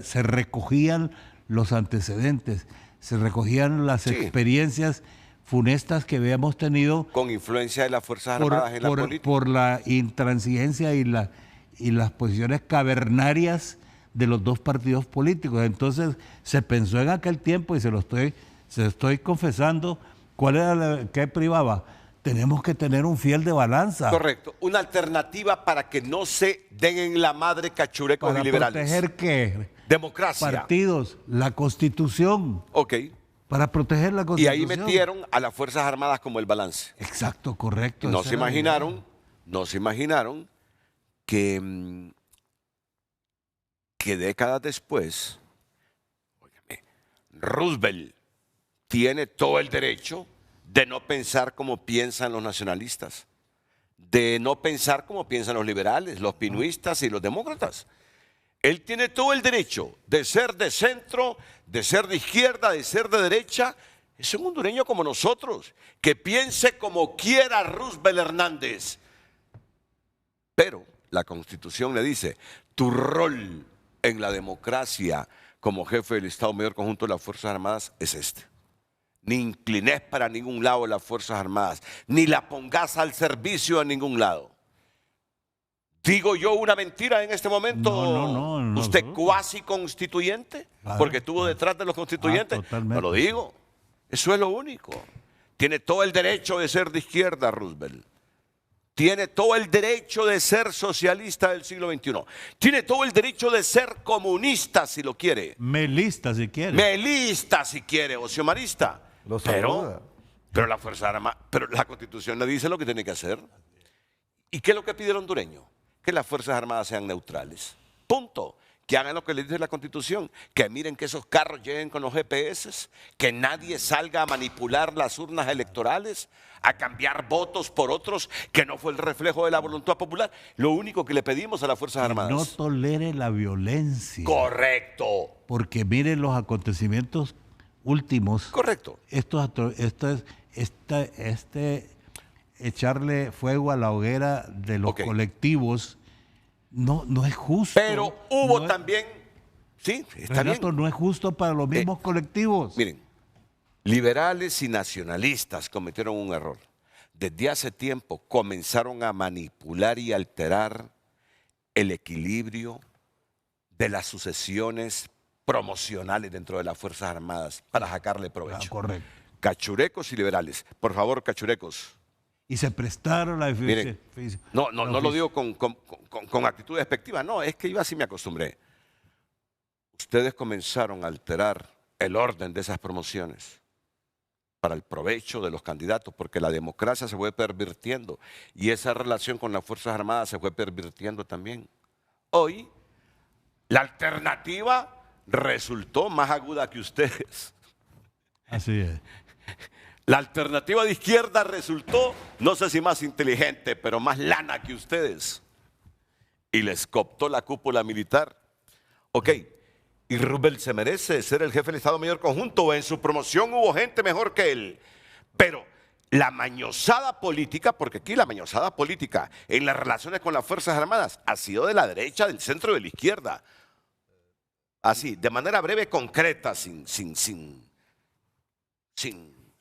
se recogían los antecedentes, se recogían las experiencias funestas que habíamos tenido Con influencia de las Fuerzas Armadas en la política. por la intransigencia y las posiciones cavernarias de los dos partidos políticos. Entonces se pensó en aquel tiempo, y se lo estoy confesando, ¿qué privaba? Tenemos que tener un fiel de balanza. Correcto. Una alternativa para que no se den en la madre cachurecos ¿Para y liberales. proteger qué? Democracia. Partidos, la Constitución. Ok. Para proteger la Y Constitución. ahí metieron a las Fuerzas Armadas como el balance. Exacto, correcto. No esa se era la idea. imaginaron que décadas después, óigame, Roosevelt tiene todo el derecho de no pensar como piensan los nacionalistas, de no pensar como piensan los liberales, los pinuistas y los demócratas. Él tiene todo el derecho de ser de centro, de ser de izquierda, de ser de derecha. Es un hondureño como nosotros, que piense como quiera Roosevelt Hernández. Pero la Constitución le dice, tu rol en la democracia como jefe del Estado Mayor Conjunto de las Fuerzas Armadas es este. Ni inclines para ningún lado las Fuerzas Armadas, ni la pongas al servicio de ningún lado. ¿Digo yo una mentira en este momento? No, ¿Usted no. cuasi constituyente? Claro, Porque estuvo detrás de los constituyentes. totalmente. No lo digo. Eso es lo único. Tiene todo el derecho de ser de izquierda, Roosevelt. Tiene todo el derecho de ser socialista del siglo XXI. Tiene todo el derecho de ser comunista, si lo quiere. Melista, si quiere. Melista, si quiere, o siomarista. Lo saluda. Pero la Fuerza Armada, pero la Constitución le dice lo que tiene que hacer. ¿Y qué es lo que pide el hondureño? Que las Fuerzas Armadas sean neutrales. Punto. Que hagan lo que le dice la Constitución. Que miren que esos carros lleguen con los GPS. Que nadie salga a manipular las urnas electorales, a cambiar votos por otros, que no fue el reflejo de la voluntad popular. Lo único que le pedimos a las Fuerzas Armadas. No tolere la violencia. Correcto. Porque miren los acontecimientos últimos. Correcto. Echarle fuego a la hoguera de los Ok. colectivos no es justo. Pero hubo No es- también, sí, está bien. Renato, no es justo para los mismos colectivos. Miren, liberales y nacionalistas cometieron un error. Desde hace tiempo comenzaron a manipular y alterar el equilibrio de las sucesiones promocionales dentro de las Fuerzas Armadas para sacarle provecho. Correcto. Cachurecos y liberales. Por favor, cachurecos. Y se prestaron la Miren, no lo digo con actitud despectiva, no, es que yo así me acostumbré. Ustedes comenzaron a alterar el orden de esas promociones para el provecho de los candidatos, porque la democracia se fue pervirtiendo y esa relación con las Fuerzas Armadas se fue pervirtiendo también. Hoy, la alternativa resultó más aguda que ustedes. Así es. La alternativa de izquierda resultó, no sé si más inteligente, pero más lana que ustedes. Y les cooptó la cúpula militar. Ok, ¿y Roosevelt se merece ser el jefe del Estado Mayor Conjunto? En su promoción hubo gente mejor que él. Pero la mañosada política, porque aquí la mañosada política en las relaciones con las Fuerzas Armadas ha sido de la derecha, del centro y de la izquierda. Así, de manera breve, concreta,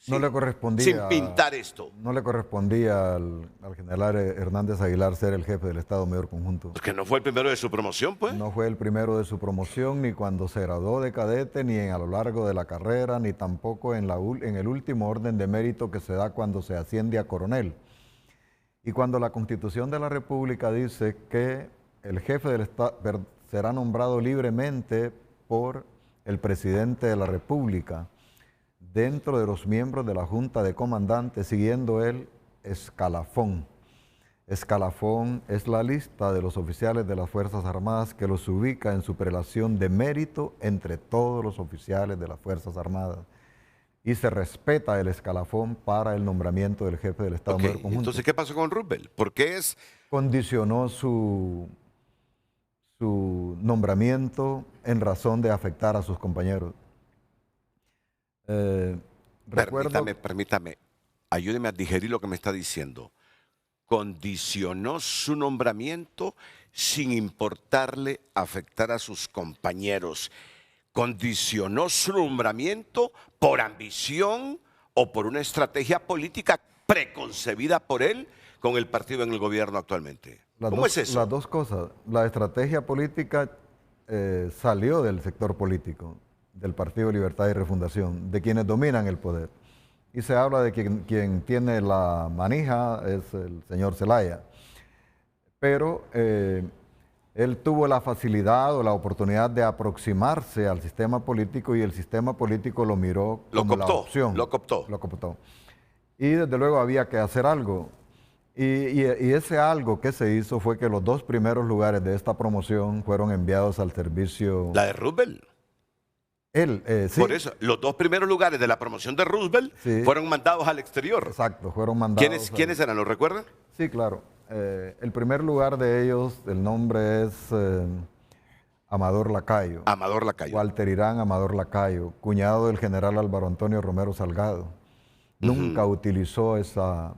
No le correspondía, sin pintar esto. No le correspondía al general Hernández Aguilar ser el jefe del Estado Mayor Conjunto. Porque no fue el primero de su promoción, pues. No fue el primero de su promoción, ni cuando se graduó de cadete, ni a lo largo de la carrera, ni tampoco en el último orden de mérito que se da cuando se asciende a coronel. Y cuando la Constitución de la República dice que el jefe del Estado será nombrado libremente por el presidente de la República, dentro de los miembros de la Junta de Comandantes, siguiendo el escalafón. Escalafón es la lista de los oficiales de las Fuerzas Armadas que los ubica en su prelación de mérito entre todos los oficiales de las Fuerzas Armadas. Y se respeta el escalafón para el nombramiento del jefe del Estado Mayor Conjunto. Entonces, ¿qué pasó con Roosevelt? ¿Por qué condicionó su nombramiento en razón de afectar a sus compañeros? Permítame, ayúdeme a digerir lo que me está diciendo. Condicionó su nombramiento sin importarle afectar a sus compañeros. Condicionó su nombramiento por ambición o por una estrategia política preconcebida por él con el partido en el gobierno actualmente. ¿Cómo es eso? Las dos cosas. La estrategia política salió del sector político, del Partido Libertad y Refundación, de quienes dominan el poder. Y se habla de que quien tiene la manija es el señor Zelaya. Pero él tuvo la facilidad o la oportunidad de aproximarse al sistema político y el sistema político lo miró como la opción. Lo cooptó. Lo cooptó. Y desde luego había que hacer algo. Y ese algo que se hizo fue que los dos primeros lugares de esta promoción fueron enviados al servicio... ¿La de Roosevelt? Sí. Por eso, los dos primeros lugares de la promoción de Roosevelt fueron mandados al exterior. Exacto, fueron mandados. ¿Quiénes eran? ¿Lo recuerdan? Sí, claro. El primer lugar de ellos, el nombre es Amador Lacayo. Amador Lacayo. Walter Irán Amador Lacayo, cuñado del general Álvaro Antonio Romero Salgado. Nunca utilizó esa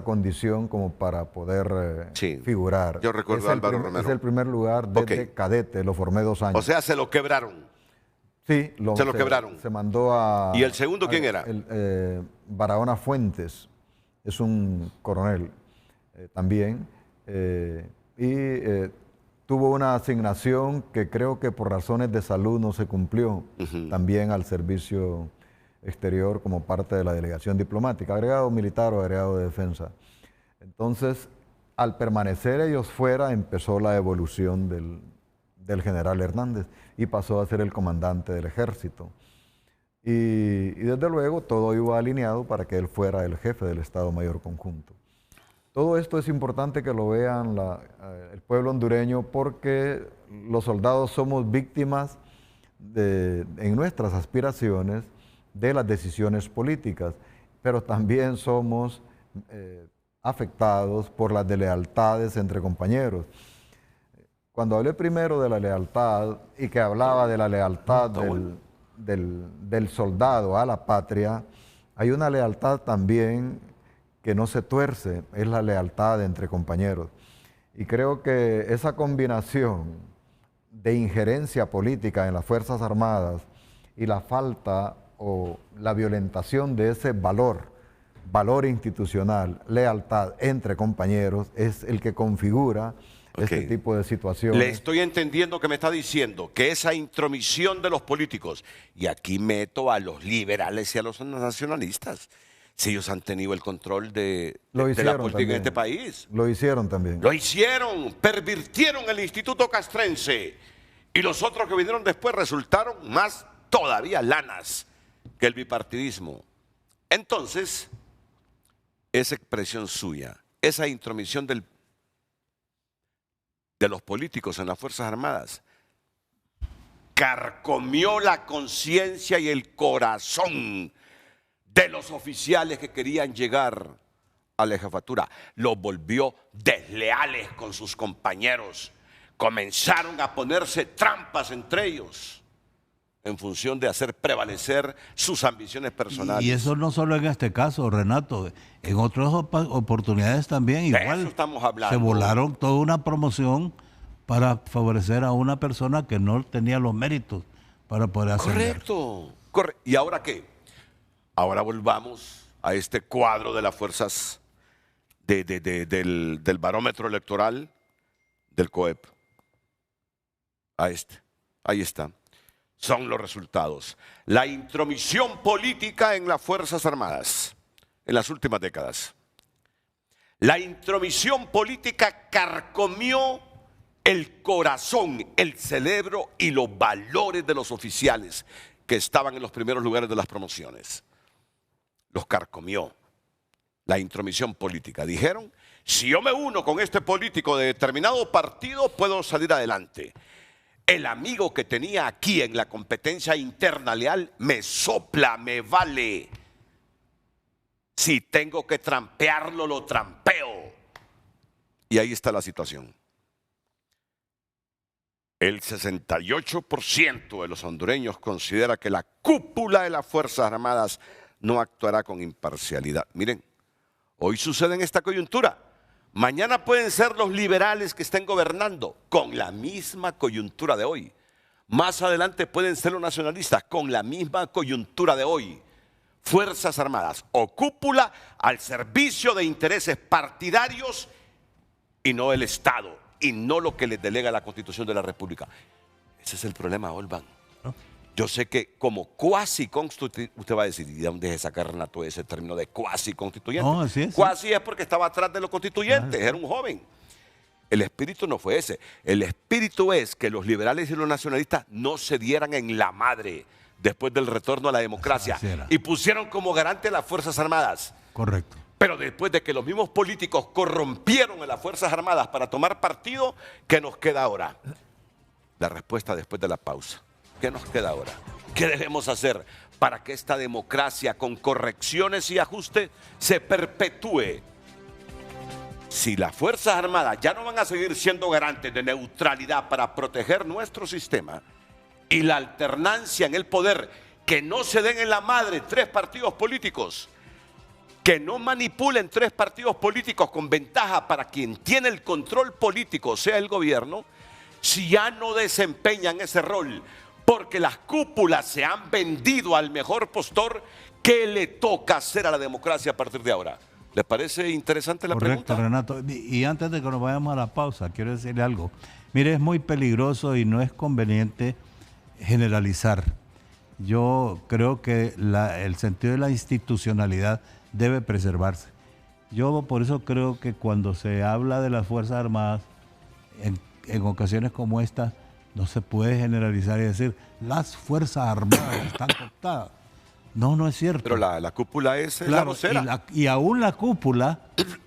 condición como para poder figurar. Yo recuerdo a Álvaro Romero. Es el primer lugar desde cadete, lo formé 2 años. O sea, se lo quebraron. Sí, se lo quebraron. Se mandó a... ¿Y el segundo quién era? Barahona Fuentes, es un coronel también, tuvo una asignación que creo que por razones de salud no se cumplió, también al servicio exterior como parte de la delegación diplomática, agregado militar o agregado de defensa. Entonces, al permanecer ellos fuera, empezó la evolución del general Hernández y pasó a ser el comandante del ejército. Y desde luego todo iba alineado para que él fuera el jefe del Estado Mayor Conjunto. Todo esto es importante que lo vean el pueblo hondureño, porque los soldados somos víctimas en nuestras aspiraciones de las decisiones políticas, pero también somos afectados por las deslealtades entre compañeros. Cuando hablé primero de la lealtad y que hablaba de la lealtad del soldado a la patria, hay una lealtad también que no se tuerce, es la lealtad entre compañeros. Y creo que esa combinación de injerencia política en las Fuerzas Armadas y la falta o la violentación de ese valor institucional, lealtad entre compañeros, es el que configura este tipo de situaciones. Le estoy entendiendo que me está diciendo que esa intromisión de los políticos, y aquí meto a los liberales y a los nacionalistas, si ellos han tenido el control de la política también en este país. Lo hicieron también. Lo hicieron, pervirtieron el Instituto Castrense, y los otros que vinieron después resultaron más todavía lanas que el bipartidismo. Entonces, esa expresión suya, esa intromisión de los políticos en las Fuerzas Armadas, carcomió la conciencia y el corazón de los oficiales que querían llegar a la jefatura. Los volvió desleales con sus compañeros. Comenzaron a ponerse trampas entre ellos en función de hacer prevalecer sus ambiciones personales. Y eso no solo en este caso, Renato, en otras oportunidades también De igual. eso estamos hablando. Se volaron toda una promoción para favorecer a una persona que no tenía los méritos para poder ascender. Correcto. ¿Y ahora qué? Ahora volvamos a este cuadro de las fuerzas del barómetro electoral del COEP. Ahí está. Son los resultados. La intromisión política en las Fuerzas Armadas en las últimas décadas. La intromisión política carcomió el corazón, el cerebro y los valores de los oficiales que estaban en los primeros lugares de las promociones. Los carcomió la intromisión política. Dijeron, si yo me uno con este político de determinado partido, puedo salir adelante. El amigo que tenía aquí en la competencia interna leal me sopla, me vale. Si tengo que trampearlo, lo trampeo. Y ahí está la situación. El 68% de los hondureños considera que la cúpula de las Fuerzas Armadas no actuará con imparcialidad. Miren, hoy sucede en esta coyuntura. Mañana pueden ser los liberales que estén gobernando con la misma coyuntura de hoy. Más adelante pueden ser los nacionalistas con la misma coyuntura de hoy. Fuerzas Armadas o cúpula al servicio de intereses partidarios y no el Estado, y no lo que les delega la Constitución de la República. Ese es el problema, Olvan. Yo sé que como cuasi constituyente, usted va a decir, ¿y de dónde se saca, Renato, ese término de cuasi constituyente? No, así es. Cuasi es porque estaba atrás de los constituyentes, era un joven. El espíritu no fue ese. El espíritu es que los liberales y los nacionalistas no se dieran en la madre después del retorno a la democracia y pusieron como garante las Fuerzas Armadas. Correcto. Pero después de que los mismos políticos corrompieron a las Fuerzas Armadas para tomar partido, ¿qué nos queda ahora? La respuesta después de la pausa. ¿Qué nos queda ahora? ¿Qué debemos hacer para que esta democracia con correcciones y ajustes se perpetúe? Si las Fuerzas Armadas ya no van a seguir siendo garantes de neutralidad para proteger nuestro sistema y la alternancia en el poder, que no se den en la madre tres partidos políticos, que no manipulen tres partidos políticos con ventaja para quien tiene el control político, sea el gobierno, si ya no desempeñan ese rol, porque las cúpulas se han vendido al mejor postor, ¿qué le toca hacer a la democracia a partir de ahora? ¿Les parece interesante la pregunta? Correcto, Renato. Y antes de que nos vayamos a la pausa, quiero decirle algo. Mire, es muy peligroso y no es conveniente generalizar. Yo creo que el sentido de la institucionalidad debe preservarse. Yo por eso creo que cuando se habla de las Fuerzas Armadas, en ocasiones como esta, no se puede generalizar y decir, las Fuerzas Armadas están cooptadas. No, no es cierto. Pero la cúpula es la Claro, vocera. y aún la cúpula,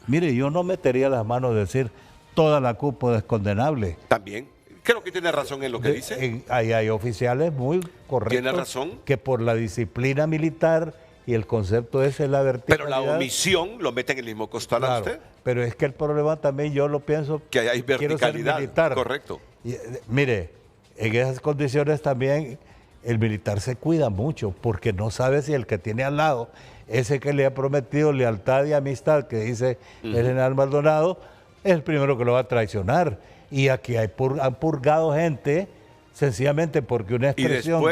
mire, yo no metería las manos a decir, toda la cúpula es condenable. También. Creo que tiene razón en lo que dice. Hay oficiales muy correctos. Tiene razón. Que por la disciplina militar y el concepto ese de la Pero verticalidad. la omisión lo mete en el mismo costal a Claro, usted. pero es que el problema también yo lo pienso. Que hay quiero ser verticalidad. militar. Correcto. Y, mire, en esas condiciones también el militar se cuida mucho porque no sabe si el que tiene al lado, ese que le ha prometido lealtad y amistad, que dice el general Maldonado, es el primero que lo va a traicionar. Y aquí han purgado gente sencillamente porque una expresión...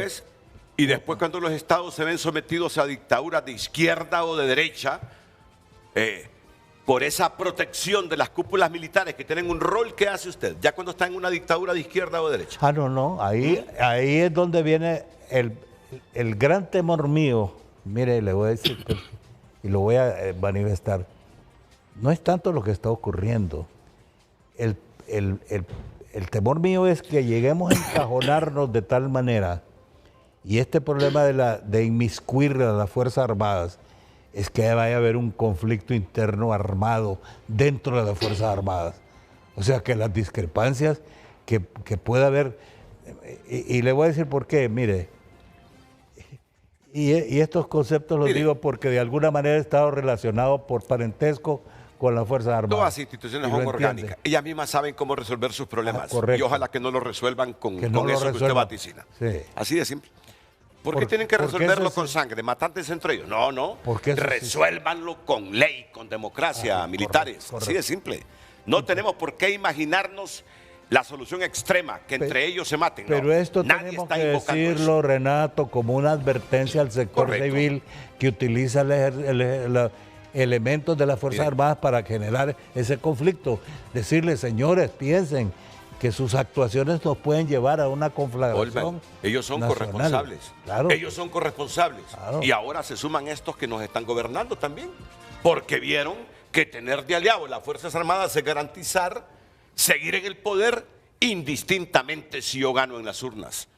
Y después cuando los estados se ven sometidos a dictaduras de izquierda o de derecha, por esa protección de las cúpulas militares que tienen un rol, ¿qué hace usted? Ya cuando está en una dictadura de izquierda o de derecha. Ah, no, ahí es donde viene el gran temor mío. Mire, le voy a decir, y lo voy a manifestar. No es tanto lo que está ocurriendo. El temor mío es que lleguemos a encajonarnos de tal manera, y este problema de inmiscuir a las Fuerzas Armadas, es que vaya a haber un conflicto interno armado dentro de las Fuerzas Armadas. O sea, que las discrepancias que pueda haber, y le voy a decir por qué, mire, y estos conceptos los digo porque de alguna manera he estado relacionado por parentesco con las Fuerzas Armadas. Todas las instituciones son orgánicas. Ellas mismas saben cómo resolver sus problemas. Correcto. Y ojalá que no lo resuelvan con Que eso que usted vaticina. Sí. Así de simple. ¿Por qué tienen que resolverlo con sangre, matantes entre ellos? No. Resuélvanlo con ley, con democracia, militares. Correcto. Así de simple. No tenemos por qué imaginarnos la solución extrema, que entre ellos se maten. Pero no. esto Nadie tenemos está que invocando decirlo, eso. Renato, como una advertencia al sector Correcto. civil que utiliza elementos de las Fuerzas Armadas para generar ese conflicto. Decirles, señores, piensen que sus actuaciones nos pueden llevar a una conflagración. Ellos son nacional. corresponsables. Claro. Ellos son corresponsables. Claro. Y ahora se suman estos que nos están gobernando también. Porque vieron que tener de aliado las Fuerzas Armadas es garantizar seguir en el poder indistintamente si yo gano en las urnas.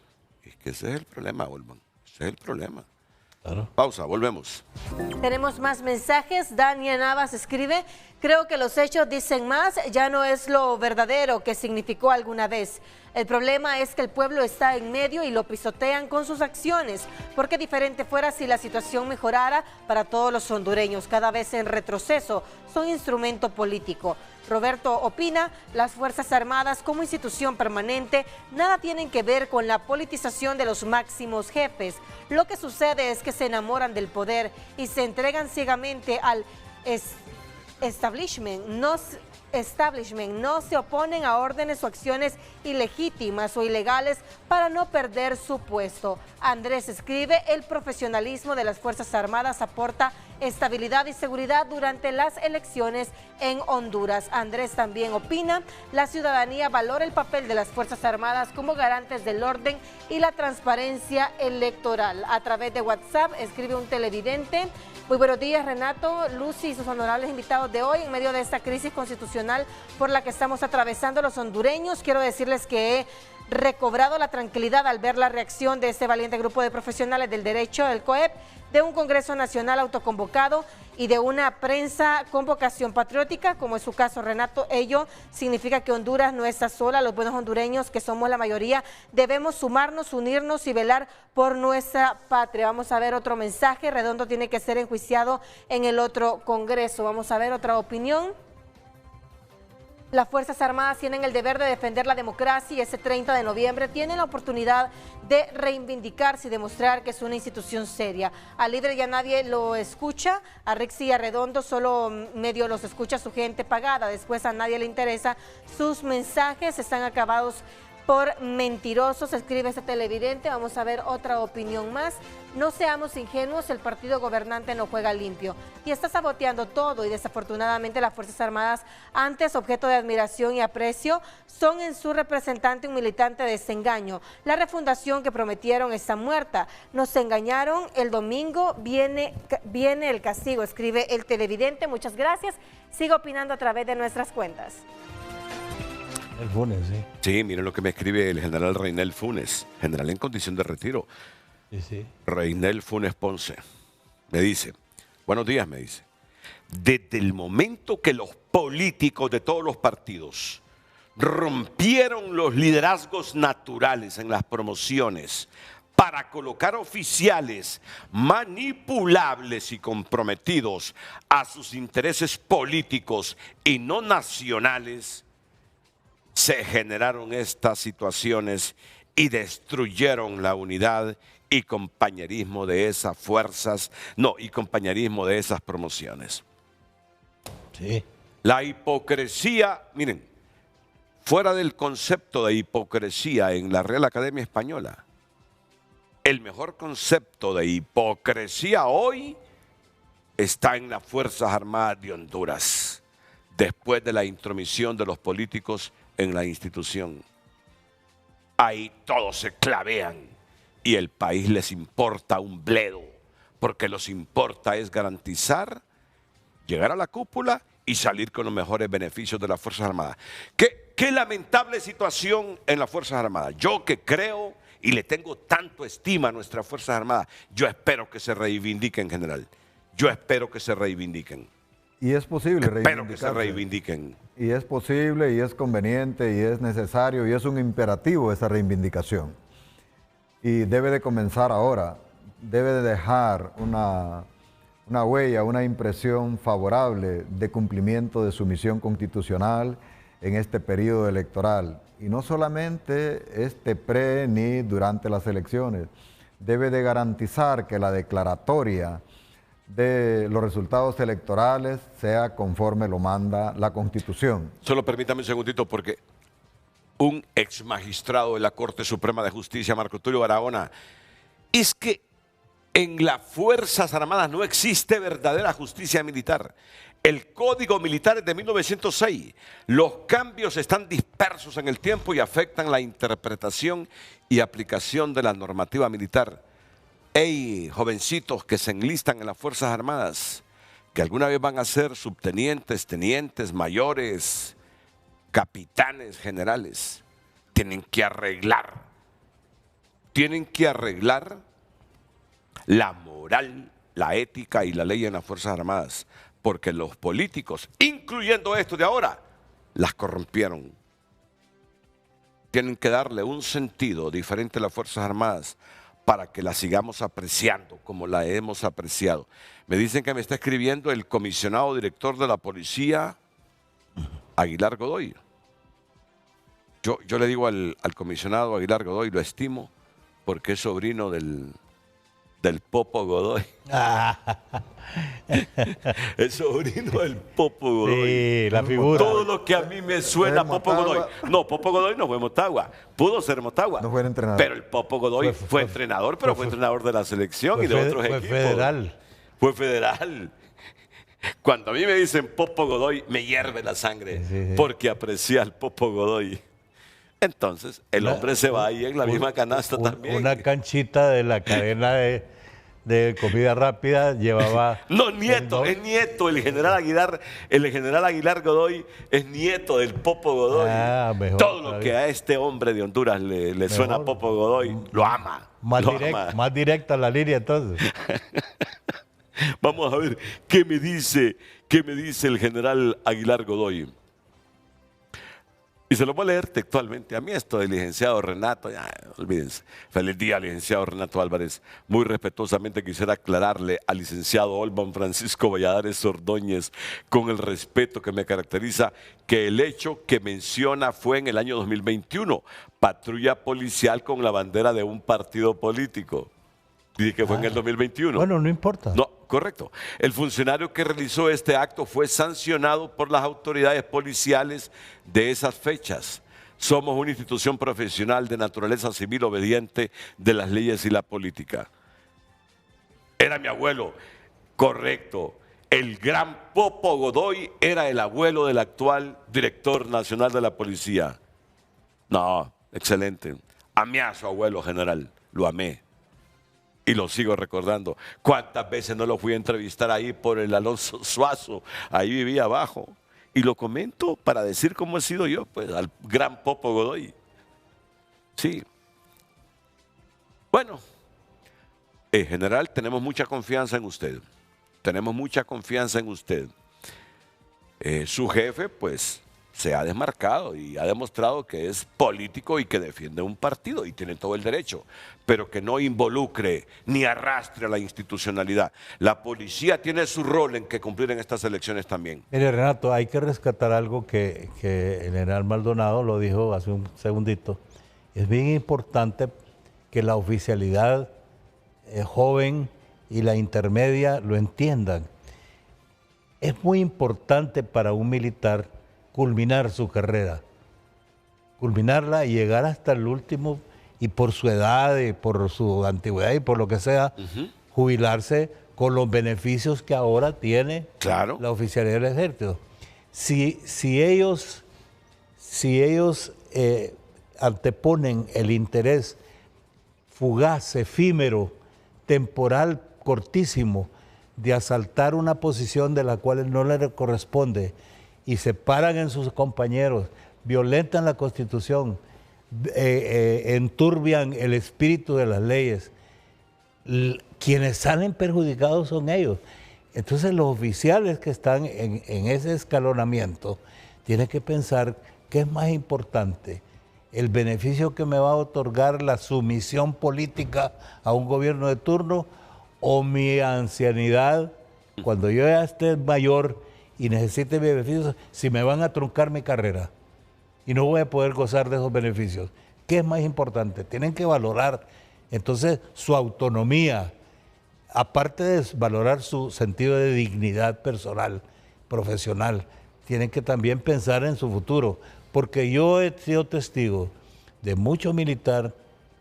Es que ese es el problema, Olman. Ese es el problema. Claro. Pausa, volvemos. Tenemos más mensajes. Dania Navas escribe: creo que los hechos dicen más, ya no es lo verdadero que significó alguna vez. El problema es que el pueblo está en medio y lo pisotean con sus acciones, porque diferente fuera si la situación mejorara para todos los hondureños, cada vez en retroceso, son instrumento político. Roberto opina, las Fuerzas Armadas como institución permanente nada tienen que ver con la politización de los máximos jefes. Lo que sucede es que se enamoran del poder y se entregan ciegamente al establishment, no se oponen a órdenes o acciones ilegítimas o ilegales para no perder su puesto. Andrés escribe: el profesionalismo de las Fuerzas Armadas aporta estabilidad y seguridad durante las elecciones en Honduras. Andrés también opina: la ciudadanía valora el papel de las Fuerzas Armadas como garantes del orden y la transparencia electoral. A través de WhatsApp escribe un televidente: muy buenos días, Renato, Lucy y sus honorables invitados de hoy. En medio de esta crisis constitucional por la que estamos atravesando los hondureños, quiero decirles que he recobrado la tranquilidad al ver la reacción de este valiente grupo de profesionales del derecho del COEP, de un Congreso Nacional autoconvocado y de una prensa con vocación patriótica, como es su caso, Renato. Ello significa que Honduras no está sola. Los buenos hondureños, que somos la mayoría, debemos sumarnos, unirnos y velar por nuestra patria. Vamos a ver otro mensaje. Redondo tiene que ser enjuiciado en el otro Congreso. Vamos a ver otra opinión. Las Fuerzas Armadas tienen el deber de defender la democracia y ese 30 de noviembre tienen la oportunidad de reivindicarse y demostrar que es una institución seria. A Libre ya nadie lo escucha, a Rixi y a Redondo solo medio los escucha su gente pagada, después a nadie le interesa, sus mensajes están acabados por mentirosos, escribe este televidente. Vamos a ver otra opinión más. No seamos ingenuos, el partido gobernante no juega limpio y está saboteando todo, y desafortunadamente las Fuerzas Armadas, antes objeto de admiración y aprecio, son en su representante un militante de desengaño. La refundación que prometieron está muerta. Nos engañaron, el domingo viene el castigo, escribe el televidente. Muchas gracias. Siga opinando a través de nuestras cuentas. El Funes, sí. Sí, miren lo que me escribe el general Reinel Funes, general en condición de retiro. Sí. Reinel Funes Ponce. Me dice, buenos días, me dice. Desde el momento que los políticos de todos los partidos rompieron los liderazgos naturales en las promociones para colocar oficiales manipulables y comprometidos a sus intereses políticos y no nacionales, se generaron estas situaciones y destruyeron la unidad y compañerismo de esas fuerzas, y compañerismo de esas promociones. Sí. La hipocresía, miren, fuera del concepto de hipocresía en la Real Academia Española, el mejor concepto de hipocresía hoy está en las Fuerzas Armadas de Honduras. después de la intromisión de los políticos en la institución. Ahí todos se clavean y el país les importa un bledo, porque los importa es garantizar, llegar a la cúpula y salir con los mejores beneficios de las Fuerzas Armadas. Qué lamentable situación en las Fuerzas Armadas. Yo que creo y le tengo tanto estima a nuestras Fuerzas Armadas, yo espero que se reivindiquen, general. Yo espero que se reivindiquen. Y es posible Espero que se reivindiquen. Y es posible, y es conveniente, y es necesario, y es un imperativo esa reivindicación. Y debe de comenzar ahora. Debe de dejar una huella, una impresión favorable de cumplimiento de su misión constitucional en este periodo electoral. Y no solamente ni durante las elecciones. Debe de garantizar que la declaratoria de los resultados electorales sea conforme lo manda la Constitución. Solo permítame un segundito, porque un ex magistrado de la Corte Suprema de Justicia, Marco Tulio Barahona, es que en las Fuerzas Armadas no existe verdadera justicia militar. El Código Militar es de 1906. Los cambios están dispersos en el tiempo y afectan la interpretación y aplicación de la normativa militar. Hey, jovencitos que se enlistan en las Fuerzas Armadas, que alguna vez van a ser subtenientes, tenientes, mayores, capitanes, generales, tienen que arreglar la moral, la ética y la ley en las Fuerzas Armadas, porque los políticos, incluyendo estos de ahora, las corrompieron. Tienen que darle un sentido diferente a las Fuerzas Armadas para que la sigamos apreciando como la hemos apreciado. Me dicen que me está escribiendo el comisionado director de la policía, Aguilar Godoy. Yo le digo al comisionado Aguilar Godoy, lo estimo, porque es sobrino del Popo Godoy. Es sobrino del Popo Godoy. Sí, la figura. Todo lo que a mí me suena a Popo Godoy. No, Popo Godoy no fue Motagua. Pudo ser Motagua. No fue entrenador. Pero el Popo Godoy fue entrenador, pero fue entrenador de la selección y de otros equipos. Fue federal. Fue federal. Cuando a mí me dicen Popo Godoy, me hierve la sangre, Sí. porque aprecia al Popo Godoy. Entonces, el hombre se va ahí en la misma canasta también. Una canchita de la cadena de comida rápida llevaba... No, nieto, es nieto. El general Aguilar Godoy es nieto del Popo Godoy. Mejor, todo lo que a este hombre de Honduras le suena a Popo Godoy, lo ama. Más directa la línea entonces. Vamos a ver qué me dice el general Aguilar Godoy. Y se lo voy a leer textualmente. A mí esto del licenciado Renato, ya, olvídense. Feliz día, licenciado Renato Álvarez. Muy respetuosamente quisiera aclararle al licenciado Olman Francisco Valladares Ordóñez, con el respeto que me caracteriza, que el hecho que menciona fue en el año 2021, patrulla policial con la bandera de un partido político. Dije que fue en el 2021. Bueno, no importa. No, correcto. El funcionario que realizó este acto fue sancionado por las autoridades policiales de esas fechas. Somos una institución profesional de naturaleza civil obediente de las leyes y la política. Era mi abuelo, correcto. El gran Popo Godoy era el abuelo del actual director nacional de la policía. No, excelente. Amé a su abuelo, general, lo amé. Y lo sigo recordando. ¿Cuántas veces no lo fui a entrevistar ahí por el Alonso Suazo? Ahí vivía abajo. Y lo comento para decir cómo he sido yo, pues, al gran Popo Godoy. Sí. Bueno, en general tenemos mucha confianza en usted. Tenemos mucha confianza en usted. Su jefe, pues, se ha desmarcado y ha demostrado que es político y que defiende un partido y tiene todo el derecho, pero que no involucre ni arrastre a la institucionalidad. La policía tiene su rol en que cumplir en estas elecciones también. Mire, Renato, hay que rescatar algo que el general Maldonado lo dijo hace un segundito. Es bien importante que la oficialidad joven y la intermedia lo entiendan. Es muy importante para un militar culminar su carrera, culminarla y llegar hasta el último, y por su edad, y por su antigüedad y por lo que sea, jubilarse con los beneficios que ahora tiene Claro. la oficialidad del ejército. si ellos anteponen el interés fugaz, efímero, temporal, cortísimo, de asaltar una posición de la cual no le corresponde y se paran en sus compañeros, violentan la Constitución, enturbian el espíritu de las leyes, quienes salen perjudicados son ellos. Entonces los oficiales que están en ese escalonamiento tienen que pensar qué es más importante, el beneficio que me va a otorgar la sumisión política a un gobierno de turno o mi ancianidad, cuando yo ya esté mayor y necesite beneficios, si me van a truncar mi carrera y no voy a poder gozar de esos beneficios. ¿Qué es más importante? Tienen que valorar entonces su autonomía, aparte de valorar su sentido de dignidad personal, profesional, tienen que también pensar en su futuro, porque yo he sido testigo de mucho militar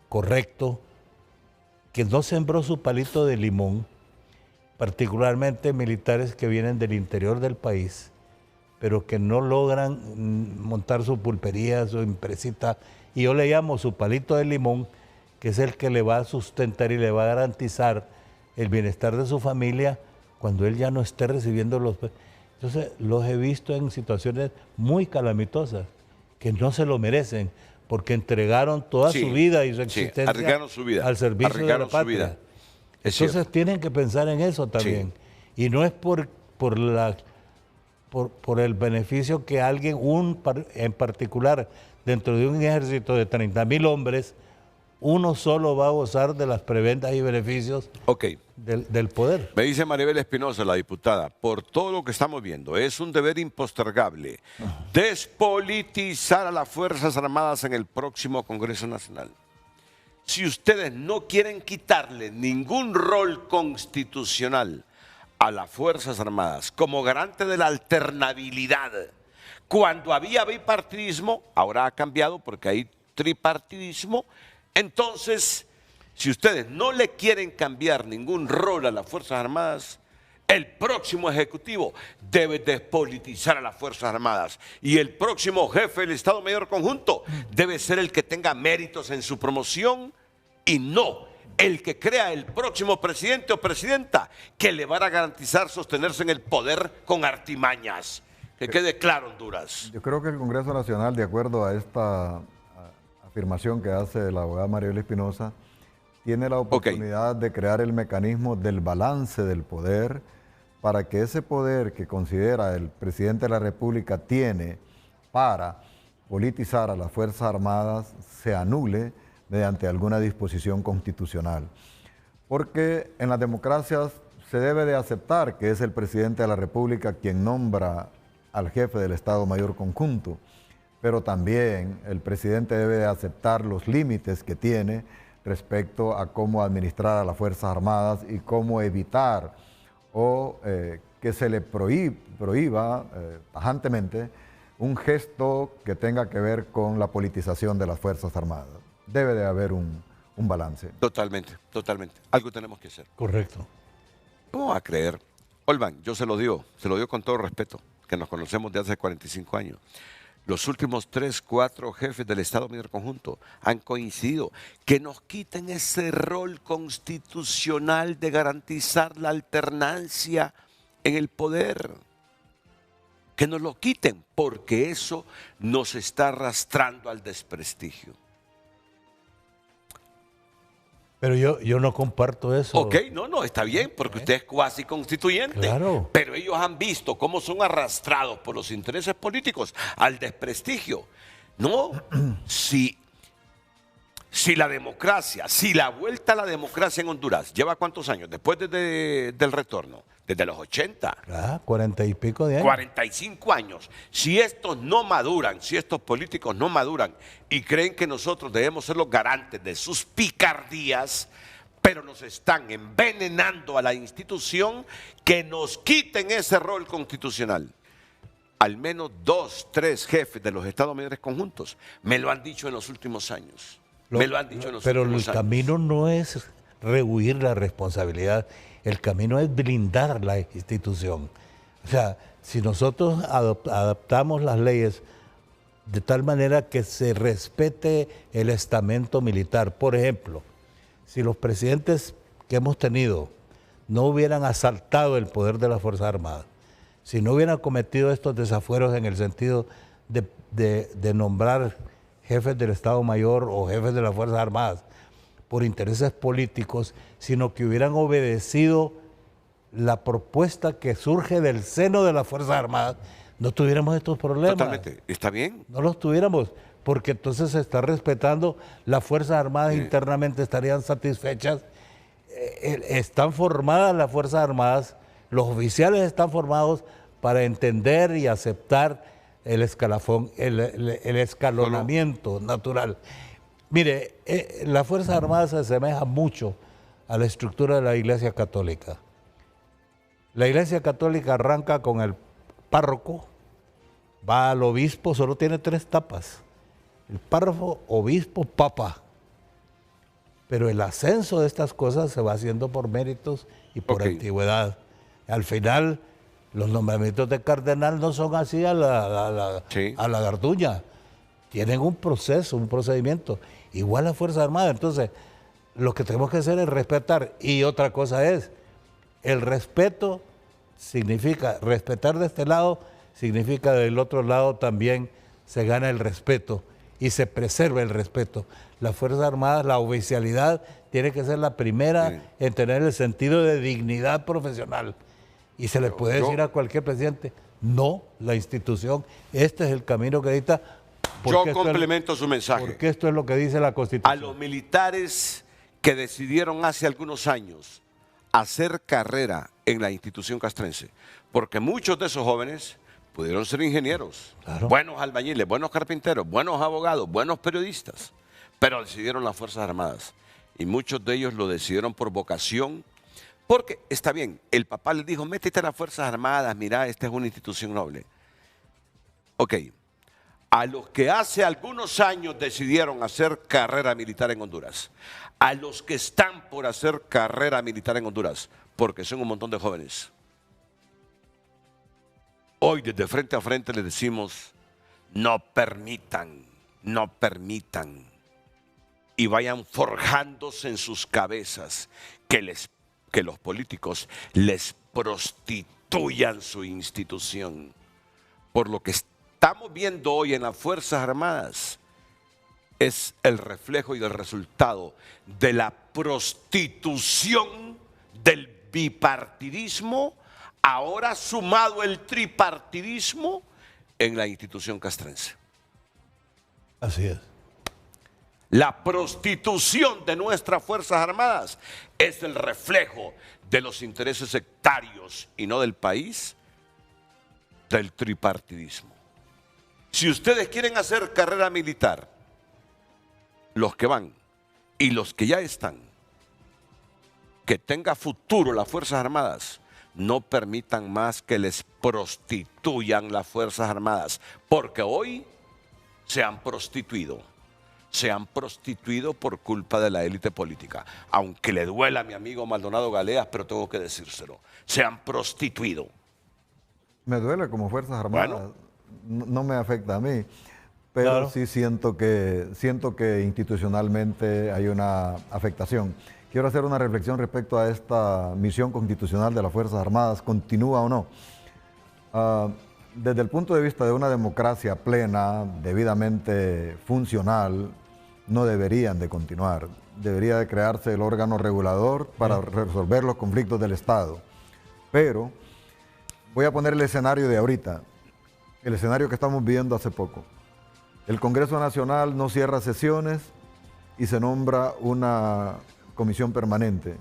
correcto que no sembró su palito de limón, particularmente militares que vienen del interior del país, pero que no logran montar su pulpería, su empresita, y yo le llamo su palito de limón, que es el que le va a sustentar y le va a garantizar el bienestar de su familia cuando él ya no esté recibiendo los... Entonces los he visto en situaciones muy calamitosas, que no se lo merecen, porque entregaron toda su vida y su existencia al servicio de la patria. Entonces tienen que pensar en eso también. Sí. Y no es por el beneficio que alguien, en particular, dentro de un ejército de 30,000 hombres, uno solo va a gozar de las prebendas y beneficios del poder. Me dice Maribel Espinosa, la diputada, por todo lo que estamos viendo, es un deber impostergable despolitizar a las Fuerzas Armadas en el próximo Congreso Nacional. Si ustedes no quieren quitarle ningún rol constitucional a las Fuerzas Armadas como garante de la alternabilidad, cuando había bipartidismo, ahora ha cambiado porque hay tripartidismo, entonces, si ustedes no le quieren cambiar ningún rol a las Fuerzas Armadas, el próximo Ejecutivo debe despolitizar a las Fuerzas Armadas y el próximo jefe del Estado Mayor Conjunto debe ser el que tenga méritos en su promoción y no el que crea el próximo presidente o presidenta que le van a garantizar sostenerse en el poder con artimañas. Que quede claro, Honduras. Yo creo que el Congreso Nacional, de acuerdo a esta afirmación que hace la abogada Maribel Espinosa, tiene la oportunidad de crear el mecanismo del balance del poder para que ese poder que considera el presidente de la República tiene para politizar a las Fuerzas Armadas se anule mediante alguna disposición constitucional. Porque en las democracias se debe de aceptar que es el presidente de la República quien nombra al jefe del Estado Mayor Conjunto, pero también el presidente debe de aceptar los límites que tiene respecto a cómo administrar a las Fuerzas Armadas y cómo evitar o que se le prohíba tajantemente un gesto que tenga que ver con la politización de las Fuerzas Armadas. Debe de haber un balance. Totalmente, totalmente. Algo tenemos que hacer. Correcto. ¿Cómo va a creer? Olvan, yo se lo digo con todo respeto, que nos conocemos de hace 45 años. Los últimos 3, 4 jefes del Estado Mayor Conjunto han coincidido que nos quiten ese rol constitucional de garantizar la alternancia en el poder. Que nos lo quiten, porque eso nos está arrastrando al desprestigio. Pero yo no comparto eso. Ok, no, está bien, porque usted es cuasi constituyente. Claro. Pero ellos han visto cómo son arrastrados por los intereses políticos al desprestigio. No, si la democracia, si la vuelta a la democracia en Honduras lleva ¿cuántos años? Después del retorno, desde los 80. 40 y pico de años. 45 años. Si estos no maduran, si estos políticos no maduran y creen que nosotros debemos ser los garantes de sus picardías, pero nos están envenenando a la institución, que nos quiten ese rol constitucional. Al menos 2, 3 jefes de los Estados Mayores Conjuntos me lo han dicho en los últimos años. Pero el camino no es rehuir la responsabilidad, el camino es blindar la institución. O sea, si nosotros adaptamos las leyes de tal manera que se respete el estamento militar, por ejemplo, si los presidentes que hemos tenido no hubieran asaltado el poder de las Fuerzas Armadas, si no hubieran cometido estos desafueros en el sentido de nombrar jefes del Estado Mayor o jefes de las Fuerzas Armadas por intereses políticos, sino que hubieran obedecido la propuesta que surge del seno de las Fuerzas Armadas, no tuviéramos estos problemas. Totalmente, está bien. No los tuviéramos, porque entonces se está respetando, las Fuerzas Armadas internamente estarían satisfechas, están formadas las Fuerzas Armadas, los oficiales están formados para entender y aceptar el escalafón, el escalonamiento natural. Mire, las Fuerzas Armadas se asemejan mucho a la estructura de la Iglesia Católica. La Iglesia Católica arranca con el párroco, va al obispo, solo tiene 3 etapas: el párroco, obispo, papa. Pero el ascenso de estas cosas se va haciendo por méritos y por antigüedad. Al final, los nombramientos de cardenal no son así a la garduña. Tienen un proceso, un procedimiento. Igual las Fuerzas Armadas. Entonces, lo que tenemos que hacer es respetar. Y otra cosa es, el respeto significa, respetar de este lado, significa del otro lado también se gana el respeto y se preserva el respeto. Las Fuerzas Armadas, la oficialidad tiene que ser la primera en tener el sentido de dignidad profesional. Y se le puede decir a cualquier presidente, no, la institución, este es el camino que necesita. Yo complemento su mensaje. Porque esto es lo que dice la Constitución. A los militares que decidieron hace algunos años hacer carrera en la institución castrense, porque muchos de esos jóvenes pudieron ser ingenieros, buenos albañiles, buenos carpinteros, buenos abogados, buenos periodistas, pero decidieron las Fuerzas Armadas. Y muchos de ellos lo decidieron por vocación, porque está bien, el papá les dijo, métete a las Fuerzas Armadas, mira, esta es una institución noble. Ok, a los que hace algunos años decidieron hacer carrera militar en Honduras, a los que están por hacer carrera militar en Honduras, porque son un montón de jóvenes. Hoy desde Frente a Frente les decimos, no permitan, y vayan forjándose en sus cabezas que los políticos les prostituyan su institución. Por lo que estamos viendo hoy en las Fuerzas Armadas es el reflejo y el resultado de la prostitución del bipartidismo, ahora sumado el tripartidismo en la institución castrense. Así es. La prostitución de nuestras Fuerzas Armadas es el reflejo de los intereses sectarios y no del país, del tripartidismo. Si ustedes quieren hacer carrera militar, los que van y los que ya están, que tenga futuro las Fuerzas Armadas, no permitan más que les prostituyan las Fuerzas Armadas, porque hoy se han prostituido por culpa de la élite política. Aunque le duela a mi amigo Maldonado Galeas, pero tengo que decírselo, se han prostituido. Me duele como Fuerzas Armadas, bueno, no me afecta a mí, pero claro, sí siento que institucionalmente hay una afectación. Quiero hacer una reflexión respecto a esta misión constitucional de las Fuerzas Armadas, ¿continúa o no? Desde el punto de vista de una democracia plena, debidamente funcional, no deberían de continuar. Debería de crearse el órgano regulador para resolver los conflictos del Estado. Pero voy a poner el escenario de ahorita, el escenario que estamos viviendo hace poco. El Congreso Nacional no cierra sesiones y se nombra una comisión permanente.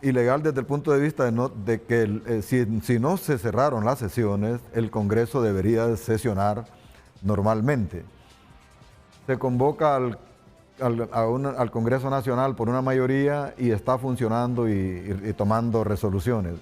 Ilegal desde el punto de vista de que si no se cerraron las sesiones, el Congreso debería de sesionar normalmente. Se convoca al Congreso Nacional por una mayoría y está funcionando y tomando resoluciones.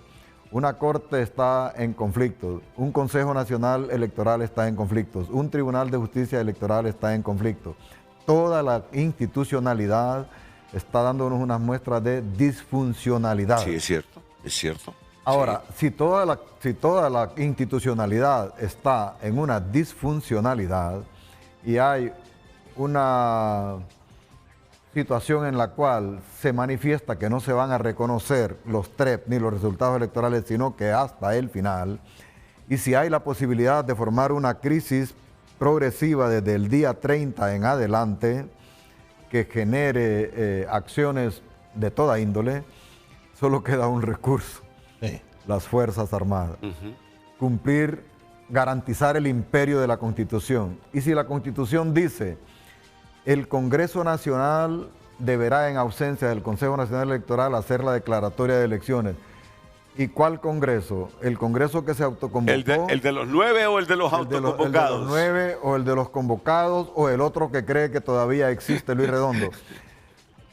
Una Corte está en conflictos, un Consejo Nacional Electoral está en conflictos, un Tribunal de Justicia Electoral está en conflicto. Toda la institucionalidad está dándonos unas muestras de disfuncionalidad. Sí, es cierto, es cierto. Ahora, si toda la institucionalidad está en una disfuncionalidad y hay una situación en la cual se manifiesta que no se van a reconocer los TREP ni los resultados electorales, sino que hasta el final, y si hay la posibilidad de formar una crisis progresiva desde el día 30 en adelante, que genere acciones de toda índole, solo queda un recurso. Sí. Las Fuerzas Armadas. Cumplir, garantizar el imperio de la Constitución. Y si la Constitución dice, el Congreso Nacional deberá, en ausencia del Consejo Nacional Electoral, hacer la declaratoria de elecciones. ¿Y cuál Congreso? ¿El Congreso que se autoconvocó? ¿El de los 9 o el de los autoconvocados? El de los 9 o el de los convocados o el otro que cree que todavía existe, Luis Redondo.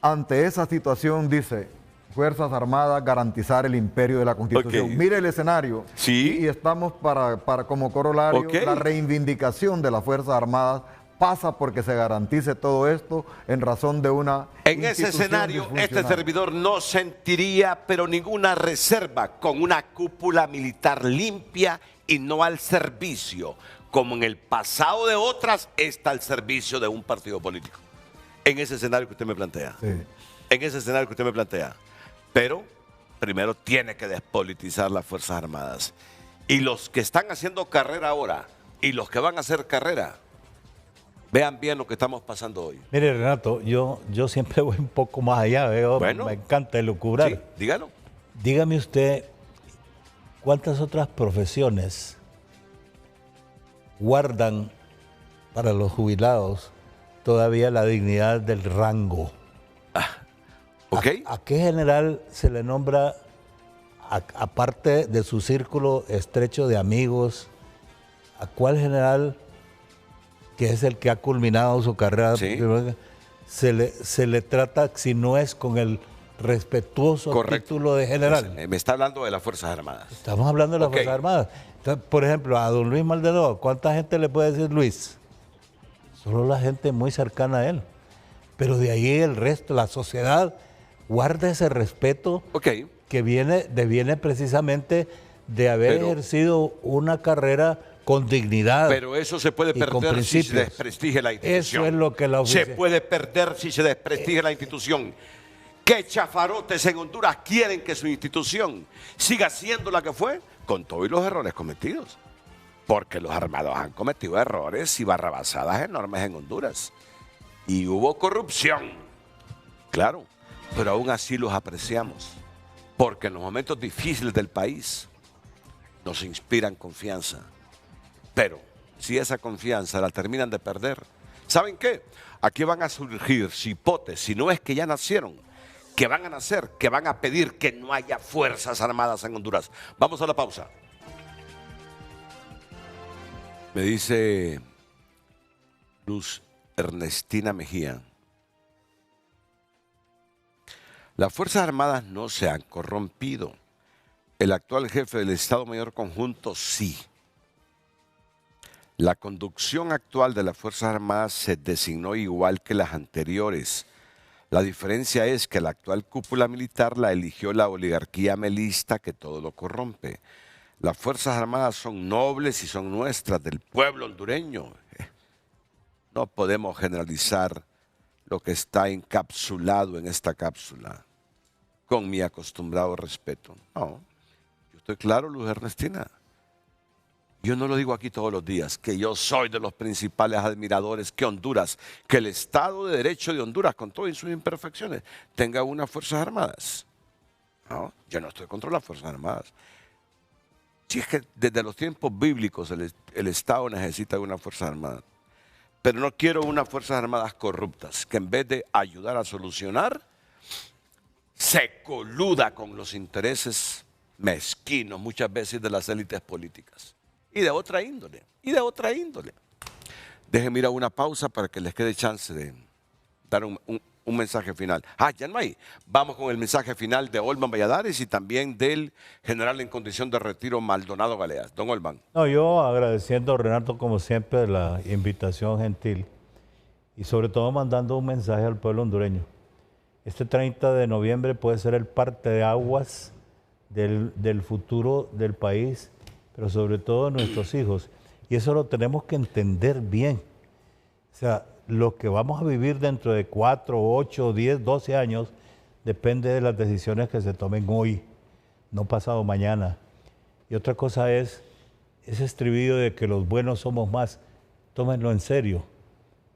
Ante esa situación dice, Fuerzas Armadas garantizar el imperio de la Constitución. Okay. Mire el escenario. Sí. Y estamos para como corolario, la reivindicación de las Fuerzas Armadas pasa porque se garantice todo esto en razón de una En ese escenario, este servidor no sentiría pero ninguna reserva con una cúpula militar limpia y no al servicio, como en el pasado de otras, está al servicio de un partido político. En ese escenario que usted me plantea. Sí. En ese escenario que usted me plantea. Pero primero tiene que despolitizar las Fuerzas Armadas. Y los que están haciendo carrera ahora y los que van a hacer carrera, vean bien lo que estamos pasando hoy. Mire, Renato, yo siempre voy un poco más allá, veo, Bueno, me encanta elucubrar. Sí, dígalo. Dígame usted, ¿cuántas otras profesiones guardan para los jubilados todavía la dignidad del rango? ¿Ok? ¿A qué general se le nombra, aparte de su círculo estrecho de amigos, a cuál general, que es el que ha culminado su carrera, Sí, se le trata, si no es con el respetuoso correcto, título de general? Me está hablando de las Fuerzas Armadas. Estamos hablando de las Ok. Fuerzas Armadas. Entonces, por ejemplo, a don Luis Maldonado, ¿cuánta gente le puede decir Luis? Solo la gente muy cercana a él. Pero de ahí el resto, la sociedad, guarda ese respeto Ok. que deviene precisamente de haber Pero- ejercido una carrera con dignidad. Pero eso se puede y con perder si se principios. desprestigia la institución. Eso es lo que la Se oficia- puede perder si se desprestigia la institución. ¿Qué chafarotes en Honduras quieren que su institución siga siendo la que fue? Con todos los errores cometidos. Porque los armados han cometido errores y barrabasadas enormes en Honduras. Y hubo corrupción. Claro, pero aún así los apreciamos. Porque en los momentos difíciles del país nos inspiran confianza. Pero si esa confianza la terminan de perder, ¿saben qué? Aquí van a surgir cipotes, si no es que ya nacieron, que van a nacer, que van a pedir que no haya Fuerzas Armadas en Honduras. Vamos a la pausa. Me dice Luz Ernestina Mejía, las Fuerzas Armadas no se han corrompido. El actual jefe del Estado Mayor Conjunto sí. La conducción actual de las Fuerzas Armadas se designó igual que las anteriores. La diferencia es que la actual cúpula militar la eligió la oligarquía melista que todo lo corrompe. Las Fuerzas Armadas son nobles y son nuestras, del pueblo hondureño. No podemos generalizar lo que está encapsulado en esta cápsula, con mi acostumbrado respeto. No, yo estoy claro, Luz Ernestina. Yo no lo digo aquí todos los días, que yo soy de los principales admiradores que Honduras, que el Estado de Derecho de Honduras, con todas sus imperfecciones, tenga unas Fuerzas Armadas. No, yo no estoy contra las Fuerzas Armadas. Si es que desde los tiempos bíblicos el Estado necesita una Fuerza Armada. Pero no quiero unas Fuerzas Armadas corruptas, que en vez de ayudar a solucionar, se coluda con los intereses mezquinos muchas veces de las élites políticas. Y de otra índole, Déjenme ir a una pausa para que les quede chance de dar un mensaje final. Ya no hay. Vamos con el mensaje final de Olman Valladares y también del general en condición de retiro Maldonado Galeas. Don Olman. No, yo agradeciendo, Renato, como siempre, la invitación gentil y sobre todo mandando un mensaje al pueblo hondureño. Este 30 de noviembre puede ser el parteaguas del futuro del país, pero sobre todo de nuestros hijos. Y eso lo tenemos que entender bien. O sea, lo que vamos a vivir dentro de 4, 8, 10, 12 años depende de las decisiones que se tomen hoy, no pasado mañana. Y otra cosa es ese estribillo de que los buenos somos más. Tómenlo en serio,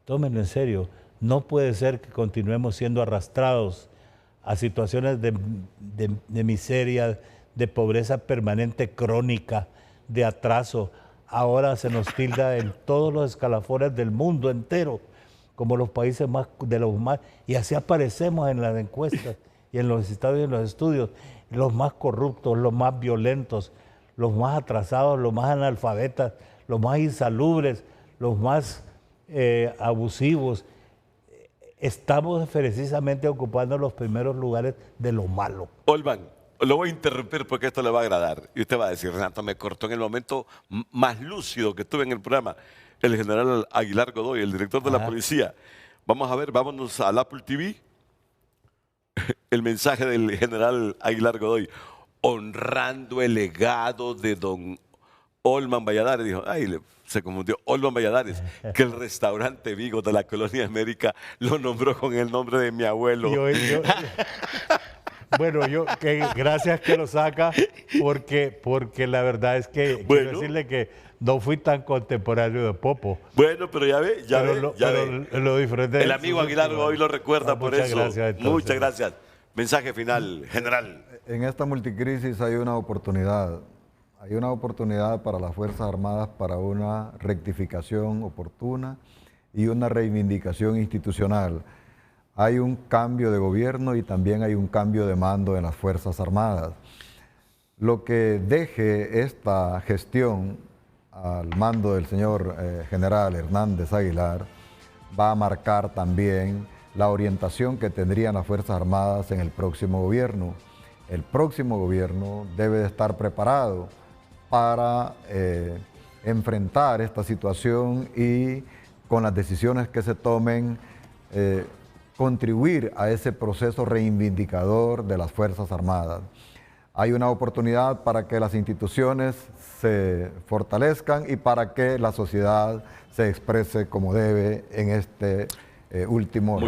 tómenlo en serio. No puede ser que continuemos siendo arrastrados a situaciones de miseria, de pobreza permanente crónica, de atraso. Ahora se nos tilda en todos los escalafones del mundo entero como los países de los más, y así aparecemos en las encuestas y en los estados y en los estudios, los más corruptos, los más violentos, los más atrasados, los más analfabetas, los más insalubres, los más abusivos. Estamos precisamente ocupando los primeros lugares de lo malo. Olman, lo voy a interrumpir porque esto le va a agradar. Y usted va a decir, Renato, me cortó en el momento más lúcido que tuve en el programa. El general Aguilar Godoy, el director de la policía. Vamos a ver, vámonos al Apple TV. El mensaje del general Aguilar Godoy, honrando el legado de don Olman Valladares. Dijo, ay, se confundió, Olman Valladares, que el restaurante Vigo de la Colonia América lo nombró con el nombre de mi abuelo. Bueno, gracias que lo saca, porque la verdad es que quiero decirle que no fui tan contemporáneo de Popo. Bueno, pero ya ve, lo disfruté. El amigo Aguilar hoy lo recuerda por eso. Gracias, muchas gracias. Mensaje final, general. En esta multicrisis hay una oportunidad. Hay una oportunidad para las Fuerzas Armadas para una rectificación oportuna y una reivindicación institucional. Hay un cambio de gobierno y también hay un cambio de mando en las Fuerzas Armadas. Lo que deje esta gestión al mando del señor general Hernández Aguilar va a marcar también la orientación que tendrían las Fuerzas Armadas en el próximo gobierno. El próximo gobierno debe de estar preparado para enfrentar esta situación y con las decisiones que se tomen contribuir a ese proceso reivindicador de las Fuerzas Armadas. Hay una oportunidad para que las instituciones se fortalezcan y para que la sociedad se exprese como debe en este último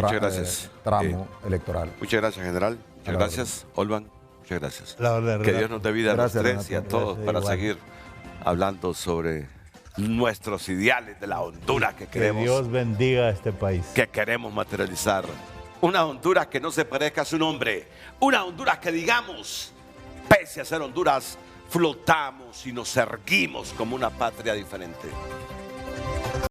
tramo electoral. Muchas gracias, general. Muchas gracias, Olman. Muchas gracias. Verdad, que Dios nos dé vida a los tres y a todos gracias, para igual. seguir hablando sobre nuestros ideales de la Honduras que queremos. Que Dios bendiga a este país. Que queremos materializar. Una Honduras que no se parezca a su nombre. Una Honduras que digamos, pese a ser Honduras, flotamos y nos erguimos como una patria diferente.